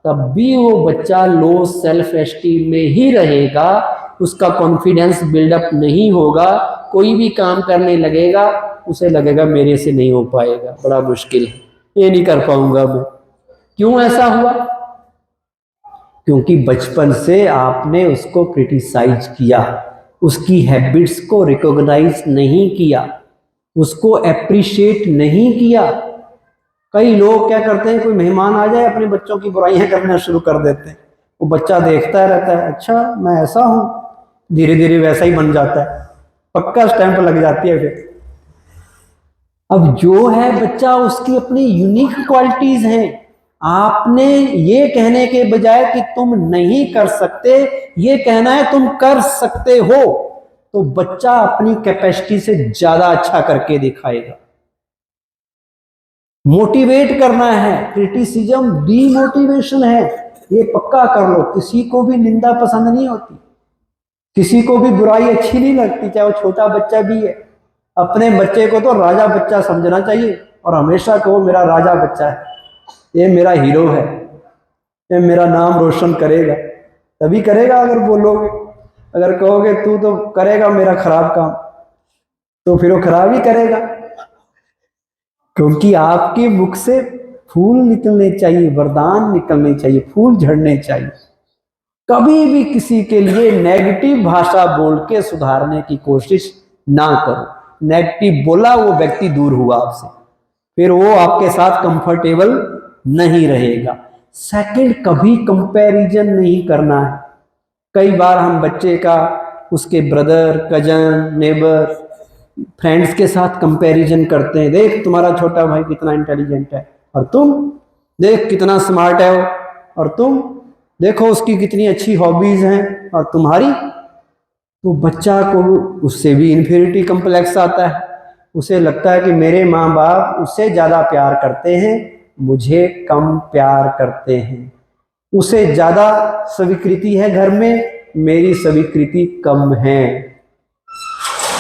तब भी वो बच्चा लो सेल्फ एस्टीम में ही रहेगा, उसका कॉन्फिडेंस बिल्डअप नहीं होगा। कोई भी काम करने लगेगा उसे लगेगा मेरे से नहीं हो पाएगा, बड़ा मुश्किल है, ये नहीं कर पाऊंगा मैं। क्यों ऐसा हुआ? क्योंकि बचपन से आपने उसको क्रिटिसाइज किया, उसकी हैबिट्स को रिकॉग्नाइज नहीं किया, उसको एप्रिशिएट नहीं किया। कई लोग क्या करते हैं, कोई मेहमान आ जाए अपने बच्चों की बुराइयां करना शुरू कर देते हैं। वो बच्चा देखता रहता है, अच्छा मैं ऐसा हूं, धीरे धीरे वैसा ही बन जाता है, पक्का स्टैंप लग जाती है फिर। अब जो है बच्चा, उसकी अपनी यूनिक क्वालिटीज हैं। आपने ये कहने के बजाय कि तुम नहीं कर सकते, ये कहना है तुम कर सकते हो, तो बच्चा अपनी कैपेसिटी से ज्यादा अच्छा करके दिखाएगा। मोटिवेट करना है, क्रिटिसिज्म डीमोटिवेशन है, ये पक्का कर लो। किसी को भी निंदा पसंद नहीं होती, किसी को भी बुराई अच्छी नहीं लगती, चाहे वो छोटा बच्चा भी है। अपने बच्चे को तो राजा बच्चा समझना चाहिए, और हमेशा कहो मेरा राजा बच्चा है, ये मेरा हीरो है, ये मेरा नाम रोशन करेगा। तभी करेगा अगर बोलोगे। अगर कहोगे तू तो करेगा मेरा खराब काम, तो फिर वो खराब ही करेगा। क्योंकि आपके मुख से फूल निकलने चाहिए, वरदान निकलने चाहिए, फूल झड़ने चाहिए। कभी भी किसी के लिए नेगेटिव भाषा बोल के सुधारने की कोशिश ना करो। नेगेटिव बोला, वो व्यक्ति दूर हुआ आपसे, फिर वो आपके साथ कंफर्टेबल नहीं रहेगा। सेकंड, कभी कंपैरिजन नहीं करना है। कई बार हम बच्चे का उसके ब्रदर, कजन, नेबर, फ्रेंड्स के साथ कंपैरिजन करते हैं। देख तुम्हारा छोटा भाई कितना इंटेलिजेंट है, और तुम देख कितना स्मार्ट है वो, और तुम देखो उसकी कितनी अच्छी हॉबीज हैं, और तुम्हारी। तो बच्चा को उससे भी इन्फीरियरिटी कम्प्लेक्स आता है। उसे लगता है कि मेरे माँ बाप उससे ज़्यादा प्यार करते हैं, मुझे कम प्यार करते हैं। उसे ज़्यादा स्वीकृति है घर में, मेरी स्वीकृति कम है।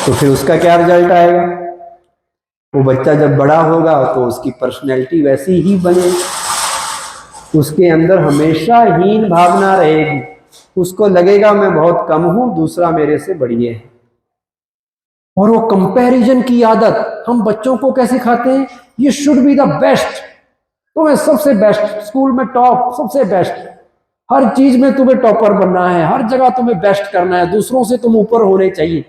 तो फिर उसका क्या रिजल्ट आएगा? वो बच्चा जब बड़ा होगा तो उसकी पर्सनैलिटी वैसी ही बनेगी, उसके अंदर हमेशा हीन भावना रहेगी। उसको लगेगा मैं बहुत कम हूं, दूसरा मेरे से बढ़िया है। और वो कंपैरिजन की आदत हम बच्चों को कैसे सिखाते हैं, ये शुड बी द बेस्ट, तुम्हें सबसे बेस्ट, स्कूल में टॉप, सबसे बेस्ट, हर चीज में तुम्हें टॉपर बनना है, हर जगह तुम्हें बेस्ट करना है, दूसरों से तुम ऊपर होने चाहिए।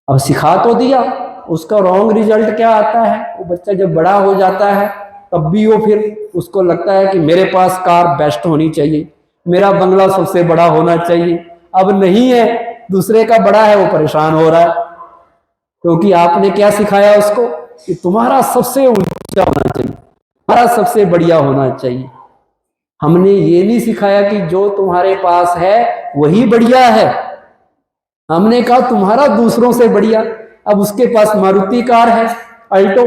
अब सिखा तो दिया, उसका रॉन्ग रिजल्ट क्या आता है, वो बच्चा जब बड़ा हो जाता है तब भी वो फिर उसको लगता है कि मेरे पास कार बेस्ट होनी चाहिए, मेरा बंगला सबसे बड़ा होना चाहिए। अब नहीं है, दूसरे का बड़ा है, वो परेशान हो रहा है, क्योंकि आपने क्या सिखाया उसको कि तुम्हारा सबसे ऊंचा होना चाहिए, तुम्हारा सबसे बढ़िया होना चाहिए। हमने ये नहीं सिखाया कि जो तुम्हारे पास है वही बढ़िया है, हमने कहा तुम्हारा दूसरों से बढ़िया। अब उसके पास मारुति कार है, अल्टो,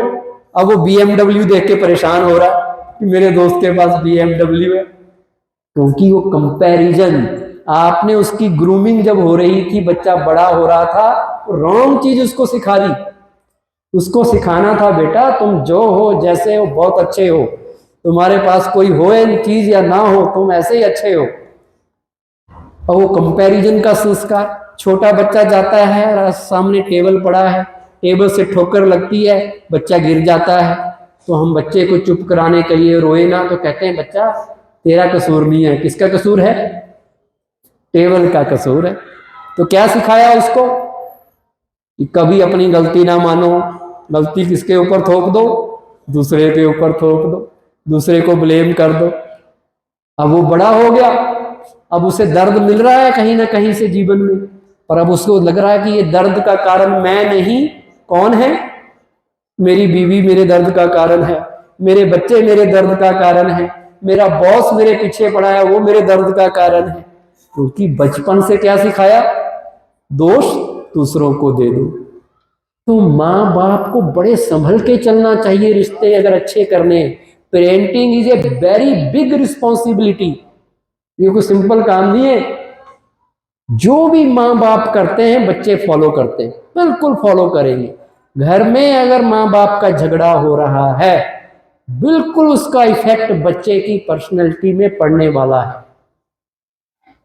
अब वो BMW देख के परेशान हो रहा है कि मेरे दोस्त के पास BMW है, क्योंकि वो कंपैरिजन, आपने उसकी ग्रूमिंग जब हो रही थी, बच्चा बड़ा हो रहा था, तो रॉन्ग चीज उसको सिखा दी। उसको सिखाना था बेटा तुम जो हो, जैसे हो, बहुत अच्छे हो, तुम्हारे पास कोई हो चीज या ना हो, तुम ऐसे ही अच्छे हो। और वो कंपैरिजन का संस्कार, छोटा बच्चा जाता है, सामने टेबल पड़ा है, टेबल से ठोकर लगती है, बच्चा गिर जाता है, तो हम बच्चे को चुप कराने के लिए रोए ना, तो कहते हैं बच्चा तेरा कसूर नहीं है, किसका कसूर है, टेबल का कसूर है। तो क्या सिखाया उसको कि कभी अपनी गलती ना मानो, गलती किसके ऊपर थोप दो, दूसरे के ऊपर थोप दो, दूसरे को ब्लेम कर दो। अब वो बड़ा हो गया, अब उसे दर्द मिल रहा है कहीं ना कहीं से जीवन में, पर अब उसको लग रहा है कि ये दर्द का कारण मैं नहीं, कौन है, मेरी बीवी मेरे दर्द का कारण है, मेरे बच्चे मेरे दर्द का कारण है, मेरा बॉस मेरे पीछे पड़ा है वो मेरे दर्द का कारण है। क्योंकि बचपन से क्या सिखाया, दोष दूसरों को दे दो। तो माँ बाप को बड़े संभल के चलना चाहिए रिश्ते अगर अच्छे करने। Parenting is a very big responsibility, ये कोई सिंपल काम नहीं है। जो भी माँ बाप करते हैं बच्चे फॉलो करते हैं, बिल्कुल फॉलो करेंगे। घर में अगर माँ बाप का झगड़ा हो रहा है, बिल्कुल उसका इफेक्ट बच्चे की पर्सनैलिटी में पड़ने वाला है,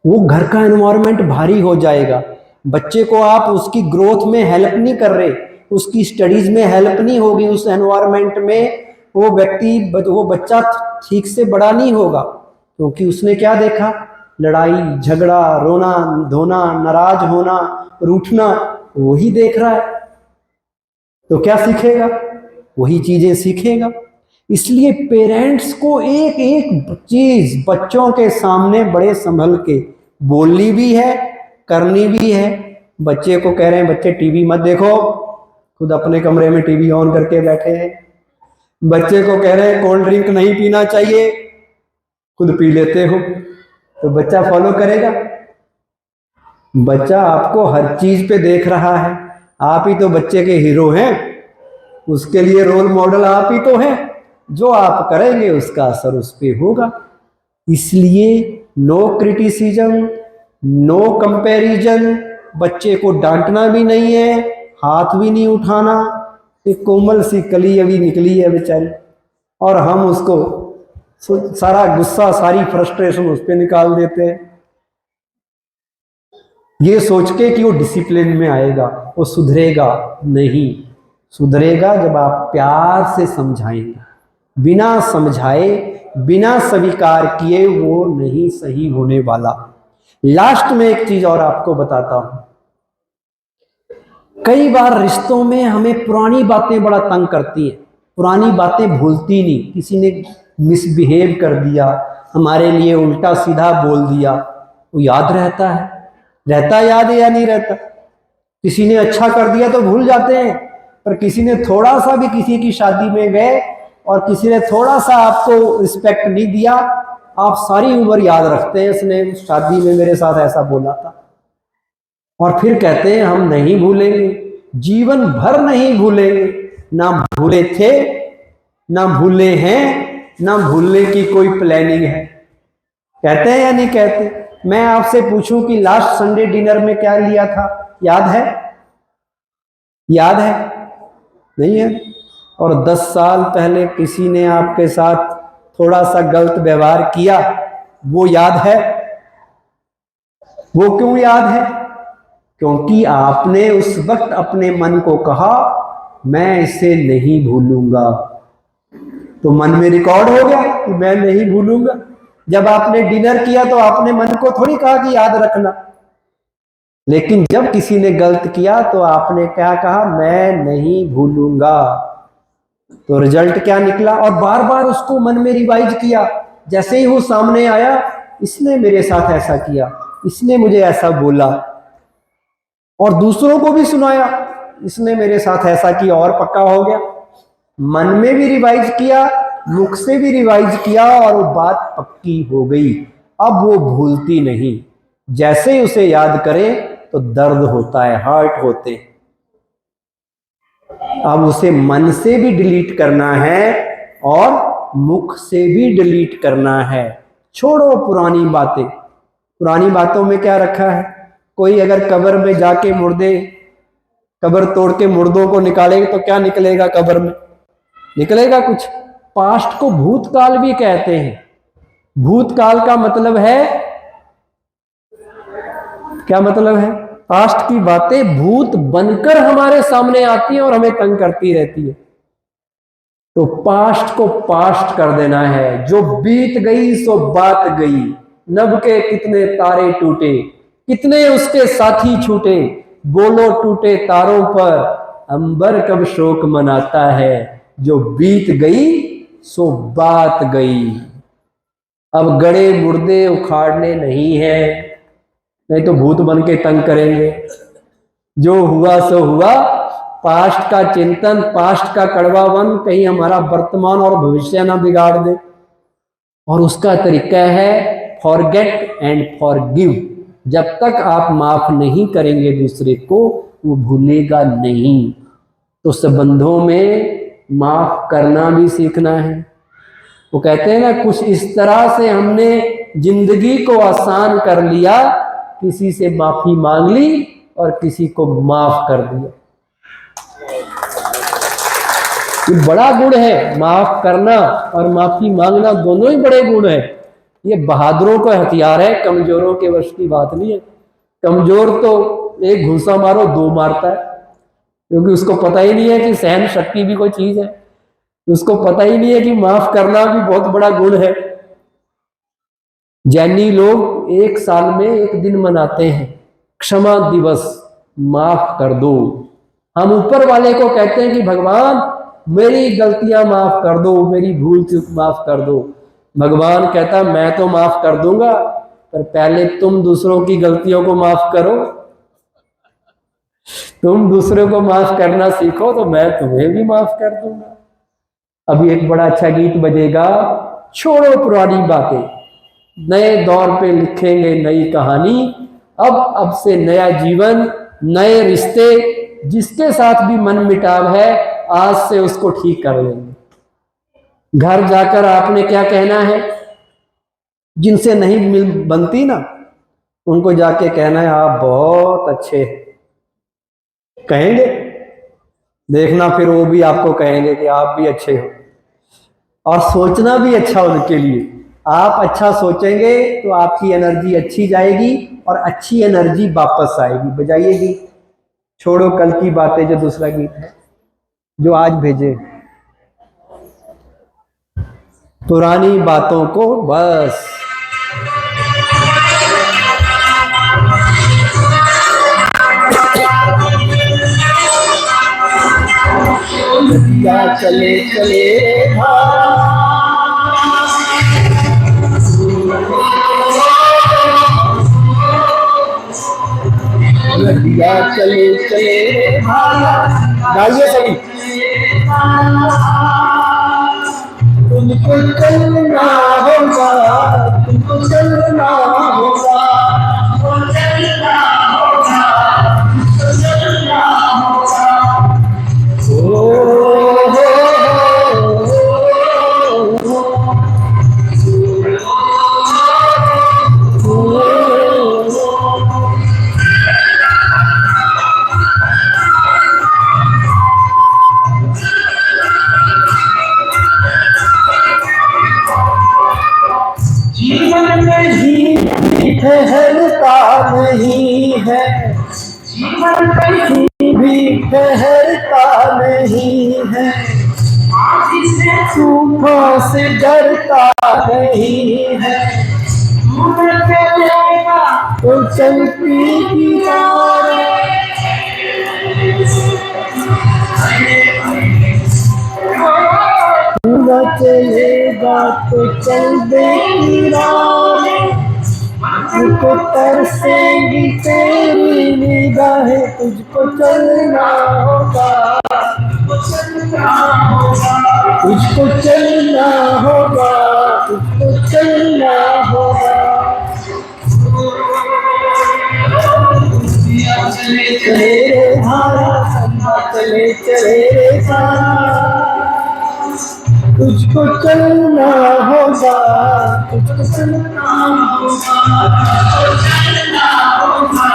वो घर का एनवायरनमेंट भारी हो जाएगा। बच्चे को आप उसकी ग्रोथ में हेल्प नहीं कर रहे, उसकी स्टडीज में हेल्प नहीं होगी, उस एनवायरनमेंट में वो व्यक्ति, वो बच्चा ठीक से बड़ा नहीं होगा, क्योंकि उसने क्या देखा, लड़ाई झगड़ा, रोना धोना, नाराज होना, रूठना, वही देख रहा है, तो क्या सीखेगा, वही चीजें सीखेगा। इसलिए पेरेंट्स को एक एक चीज बच्चों के सामने बड़े संभल के बोलनी भी है, करनी भी है। बच्चे को कह रहे हैं बच्चे टीवी मत देखो, खुद अपने कमरे में टीवी ऑन करके बैठे हैं। बच्चे को कह रहे हैं कोल्ड ड्रिंक नहीं पीना चाहिए, खुद पी लेते हो, तो बच्चा फॉलो करेगा? बच्चा आपको हर चीज पे देख रहा है, आप ही तो बच्चे के हीरो हैं, उसके लिए रोल मॉडल आप ही तो हैं, जो आप करेंगे उसका असर उस पर होगा। इसलिए नो क्रिटिसिज्म, नो कंपैरिजन, बच्चे को डांटना भी नहीं है, हाथ भी नहीं उठाना। एक कोमल सी कली अभी निकली है बेचारी, और हम उसको सारा गुस्सा, सारी फ्रस्ट्रेशन उस पर निकाल देते हैं, ये सोच के कि वो डिसिप्लिन में आएगा, वो सुधरेगा नहीं। सुधरेगा जब आप प्यार से समझाएंगे, बिना समझाए, बिना स्वीकार किए वो नहीं सही होने वाला। लास्ट में एक चीज और आपको बताता हूं, कई बार रिश्तों में हमें पुरानी बातें बड़ा तंग करती हैं, पुरानी बातें भूलती नहीं। किसी ने मिसबिहेव कर दिया, हमारे लिए उल्टा सीधा बोल दिया, वो याद रहता है, रहता याद या नहीं रहता? किसी ने अच्छा कर दिया तो भूल जाते हैं, पर किसी ने थोड़ा सा भी, किसी की शादी में गए और किसी ने थोड़ा सा आपको रिस्पेक्ट नहीं दिया, आप सारी उम्र याद रखते हैं, इसने शादी में मेरे साथ ऐसा बोला था, और फिर कहते हैं हम नहीं भूलेंगे, जीवन भर नहीं भूलेंगे। ना भूले थे, ना भूले हैं, ना भूलने की कोई प्लानिंग है। कहते हैं या नहीं कहते? मैं आपसे पूछूं कि लास्ट संडे डिनर में क्या लिया था, याद है? याद है? नहीं है? और 10 साल पहले किसी ने आपके साथ थोड़ा सा गलत व्यवहार किया, वो याद है? वो क्यों याद है? क्योंकि आपने उस वक्त अपने मन को कहा मैं इसे नहीं भूलूंगा, तो मन में रिकॉर्ड हो गया कि मैं नहीं भूलूंगा। जब आपने डिनर किया तो आपने मन को थोड़ी कहा कि याद रखना, लेकिन जब किसी ने गलत किया तो आपने क्या कहा, मैं नहीं भूलूंगा। तो रिजल्ट क्या निकला, और बार बार उसको मन में रिवाइज किया। जैसे ही वो सामने आया, इसने मेरे साथ ऐसा किया, इसने मुझे ऐसा बोला, और दूसरों को भी सुनाया, इसने मेरे साथ ऐसा किया, और पक्का हो गया। मन में भी रिवाइज किया, मुख से भी रिवाइज किया, और वो बात पक्की हो गई। अब वो भूलती नहीं। जैसे ही उसे याद करें तो दर्द होता है, हर्ट होते। अब उसे मन से भी डिलीट करना है और मुख से भी डिलीट करना है। छोड़ो पुरानी बातें। पुरानी बातों में क्या रखा है? कोई अगर कब्र में जाके मुर्दे, कब्र तोड़ के मुर्दों को निकालेगा तो क्या निकलेगा? कब्र में निकलेगा कुछ। पास्ट को भूतकाल भी कहते हैं। भूतकाल का मतलब है, क्या मतलब है? पास्ट की बातें भूत बनकर हमारे सामने आती हैं और हमें तंग करती रहती है। तो पास्ट को पास्ट कर देना है। जो बीत गई सो बात गई, नभ के कितने तारे टूटे, कितने उसके साथी छूटे, बोलो टूटे तारों पर अंबर कब शोक मनाता है। जो बीत गई सो बात गई। अब गड़े मुर्दे उखाड़ने नहीं है, नहीं तो भूत बन के तंग करेंगे। जो हुआ सो हुआ। पास्ट का चिंतन, पास्ट का कड़वावन कहीं हमारा वर्तमान और भविष्य ना बिगाड़ दे। और उसका तरीका है फॉरगेट एंड फॉरगिव। जब तक आप माफ नहीं करेंगे दूसरे को, वो भूलेगा नहीं। तो संबंधों में माफ करना भी सीखना है। वो कहते हैं ना, कुछ इस तरह से हमने जिंदगी को आसान कर लिया, किसी से माफी मांग ली और किसी को माफ कर दिया। ये बड़ा गुण है, माफ करना और माफी मांगना दोनों ही बड़े गुण है। ये बहादुरों का हथियार है, कमजोरों के वश की बात नहीं है। कमजोर तो एक घूंसा मारो दो मारता है, क्योंकि उसको पता ही नहीं है कि सहन शक्ति भी कोई चीज है। उसको पता ही नहीं है कि माफ करना भी बहुत बड़ा गुण है। जैनी लोग एक साल में एक दिन मनाते हैं, क्षमा दिवस, माफ कर दो। हम ऊपर वाले को कहते हैं कि भगवान मेरी गलतियां माफ कर दो, मेरी भूल चूक माफ कर दो। भगवान कहता मैं तो माफ कर दूंगा, पर पहले तुम दूसरों की गलतियों को माफ करो। तुम दूसरों को माफ करना सीखो तो मैं तुम्हें भी माफ कर दूंगा। अभी एक बड़ा अच्छा गीत बजेगा, छोड़ो पुरानी बातें, नए दौर पे लिखेंगे नई कहानी। अब से नया जीवन, नए रिश्ते, जिसके साथ भी मन मिटाव है आज से उसको ठीक कर लेंगे। घर जाकर आपने क्या कहना है? जिनसे नहीं मिल बनती ना, उनको जाके कहना है आप बहुत अच्छे कहेंगे। देखना फिर वो भी आपको कहेंगे कि आप भी अच्छे हो। और सोचना भी अच्छा उनके लिए। आप अच्छा सोचेंगे तो आपकी एनर्जी अच्छी जाएगी और अच्छी एनर्जी वापस आएगी। बजाइए गीत छोड़ो कल की बातें, जो दूसरा गीत है जो आज भेजे। पुरानी बातों को बस चले चले नदिया चले चले गाइए सभी। तुमको चलना होगा, तुमको चलना होगा, जीवन में ही ठहरता नहीं है, कहीं भी ठहरता नहीं है, तूफान से डरता नहीं है, तो चलती पूरा चलेगा तो चल दे तुझको तरसेंगी तेरी निगाहें, तुझको चलना होगा, तुझको चलना होगा, तुझको चलना होगा। चले चले रे धारा, चले चले रे धारा, तुझको चलना होगा, तुझको चलना होगा, तुझको चलना होगा,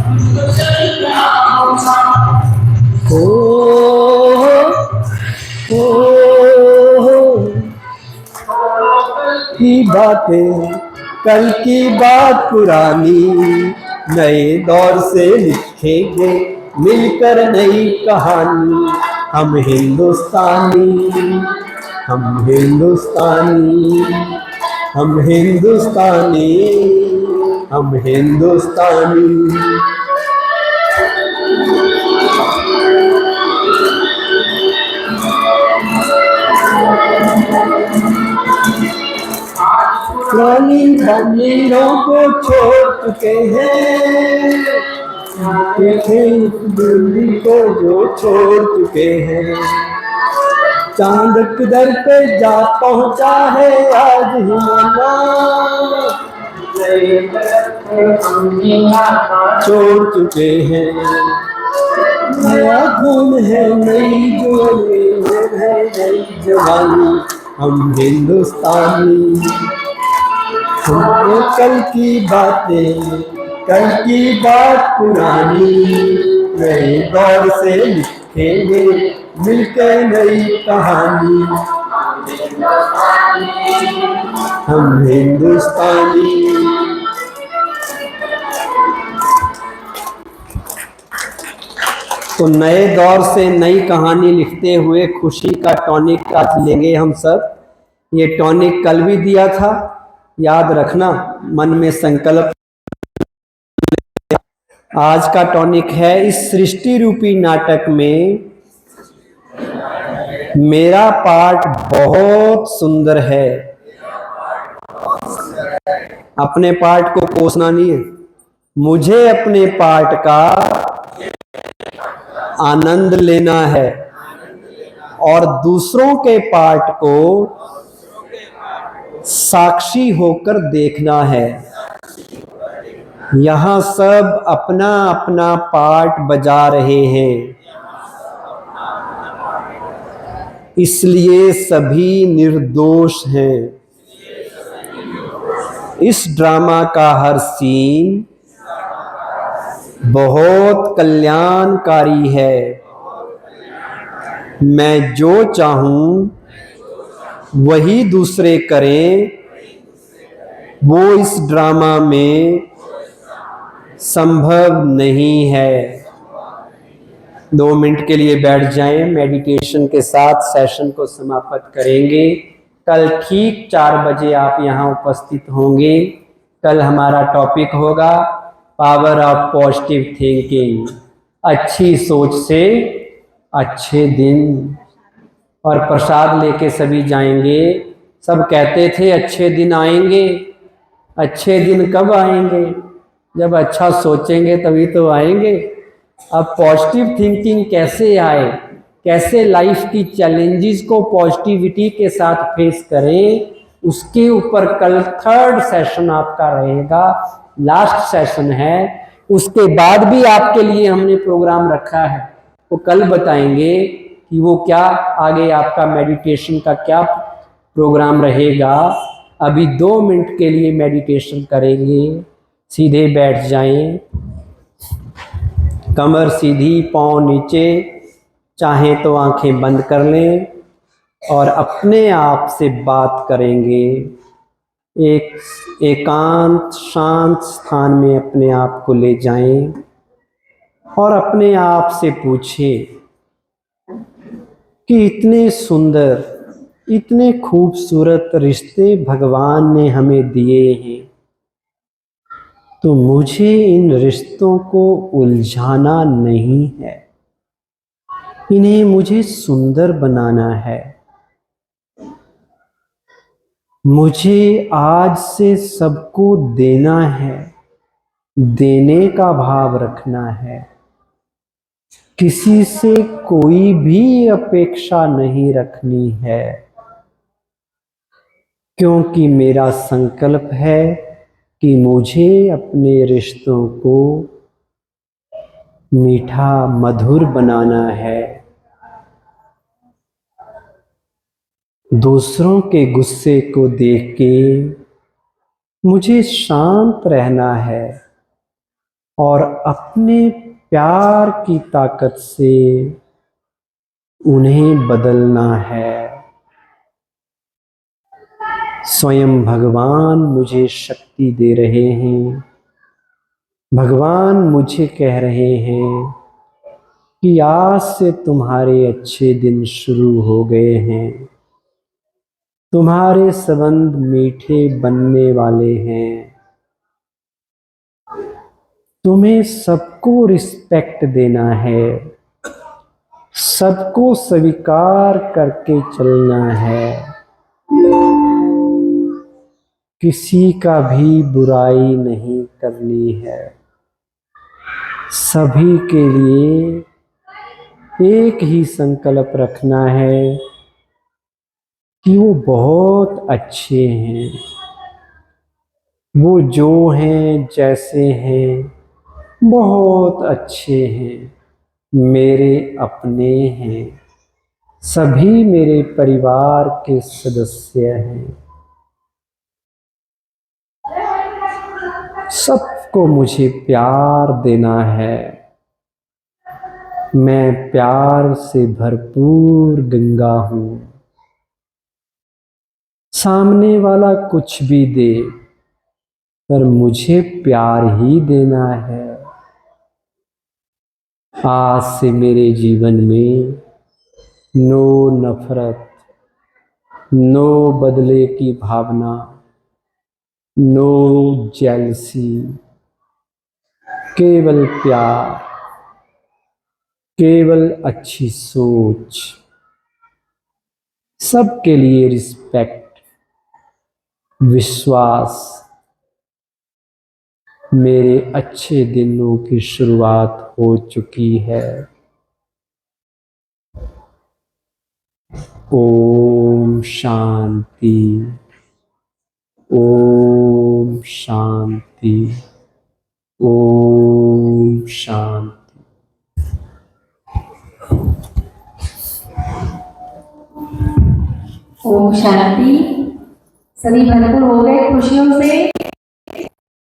तुझको चलना होगा। की बातें कल की बात पुरानी, नए दौर से लिखेंगे मिलकर नई कहानी। हम हिंदुस्तानी, हम हिंदुस्तानी, हम हिंदुस्तानी, हम हिंदुस्तानी। पुरानी जमीनों को छोड़ चुके हैं, दिल्ली को जो छोड़ चुके हैं, चांद किधर पे जा पहुंचा है आज हिमालय, छोड़ चुके हैं, नया खून है, नई जोड़ी है, नई जवानी। हम हिंदुस्तानी, हमने कल की बातें, कल की बात पुरानी, नए दौर से लिखेंगे मिलकर नई कहानी। हम हिंदुस्तानी। तो नए दौर से नई कहानी लिखते हुए खुशी का टॉनिक आज लेंगे हम सब। ये टॉनिक कल भी दिया था, याद रखना, मन में संकल्प। आज का टॉनिक है, इस सृष्टि रूपी नाटक में मेरा पार्ट बहुत सुंदर है। अपने पार्ट को कोसना नहीं है, मुझे अपने पार्ट का आनंद लेना है और दूसरों के पार्ट को साक्षी होकर देखना है। यहाँ सब अपना अपना पार्ट बजा रहे हैं, इसलिए सभी निर्दोष हैं। इस ड्रामा का हर सीन बहुत कल्याणकारी है। मैं जो चाहूं वही दूसरे करें, वो इस ड्रामा में संभव नहीं है। 2 मिनट के लिए बैठ जाएं, मेडिटेशन के साथ सेशन को समाप्त करेंगे। कल ठीक 4 बजे आप यहाँ उपस्थित होंगे। कल हमारा टॉपिक होगा पावर ऑफ पॉजिटिव थिंकिंग, अच्छी सोच से अच्छे दिन। और प्रसाद लेके सभी जाएंगे। सब कहते थे अच्छे दिन आएंगे। अच्छे दिन कब आएंगे? जब अच्छा सोचेंगे तभी तो आएंगे। अब पॉजिटिव थिंकिंग कैसे आए, कैसे लाइफ की चैलेंजेस को पॉजिटिविटी के साथ फेस करें, उसके ऊपर कल 3rd सेशन आपका रहेगा, लास्ट सेशन है। उसके बाद भी आपके लिए हमने प्रोग्राम रखा है, वो कल बताएंगे कि वो क्या आगे आपका मेडिटेशन का क्या प्रोग्राम रहेगा। अभी 2 मिनट के लिए मेडिटेशन करेंगे। सीधे बैठ जाएं, कमर सीधी, पाँव नीचे, चाहें तो आंखें बंद कर लें और अपने आप से बात करेंगे। एक एकांत शांत स्थान में अपने आप को ले जाएं। और अपने आप से पूछें कि इतने सुंदर, इतने खूबसूरत रिश्ते भगवान ने हमें दिए हैं, तो मुझे इन रिश्तों को उलझाना नहीं है, इन्हें मुझे सुंदर बनाना है। मुझे आज से सबको देना है, देने का भाव रखना है, किसी से कोई भी अपेक्षा नहीं रखनी है, क्योंकि मेरा संकल्प है कि मुझे अपने रिश्तों को मीठा मधुर बनाना है। दूसरों के गुस्से को देख के मुझे शांत रहना है और अपने प्यार की ताकत से उन्हें बदलना है। स्वयं भगवान मुझे शक्ति दे रहे हैं। भगवान मुझे कह रहे हैं कि आज से तुम्हारे अच्छे दिन शुरू हो गए हैं, तुम्हारे संबंध मीठे बनने वाले हैं। तुम्हें सबको रिस्पेक्ट देना है, सबको स्वीकार करके चलना है, किसी का भी बुराई नहीं करनी है। सभी के लिए एक ही संकल्प रखना है कि वो बहुत अच्छे हैं, वो जो हैं जैसे हैं बहुत अच्छे हैं, मेरे अपने हैं, सभी मेरे परिवार के सदस्य हैं। सबको मुझे प्यार देना है। मैं प्यार से भरपूर गंगा हूं। सामने वाला कुछ भी दे, पर मुझे प्यार ही देना है। आज से मेरे जीवन में नो नफरत, नो बदले की भावना, नो जेलसी, केवल प्यार, केवल अच्छी सोच, सबके लिए रिस्पेक्ट, विश्वास। मेरे अच्छे दिनों की शुरुआत हो चुकी है। ओम शांति, ओम शांति, ओम शांति। ओम शांति। सभी भरपूर हो गए खुशियों से।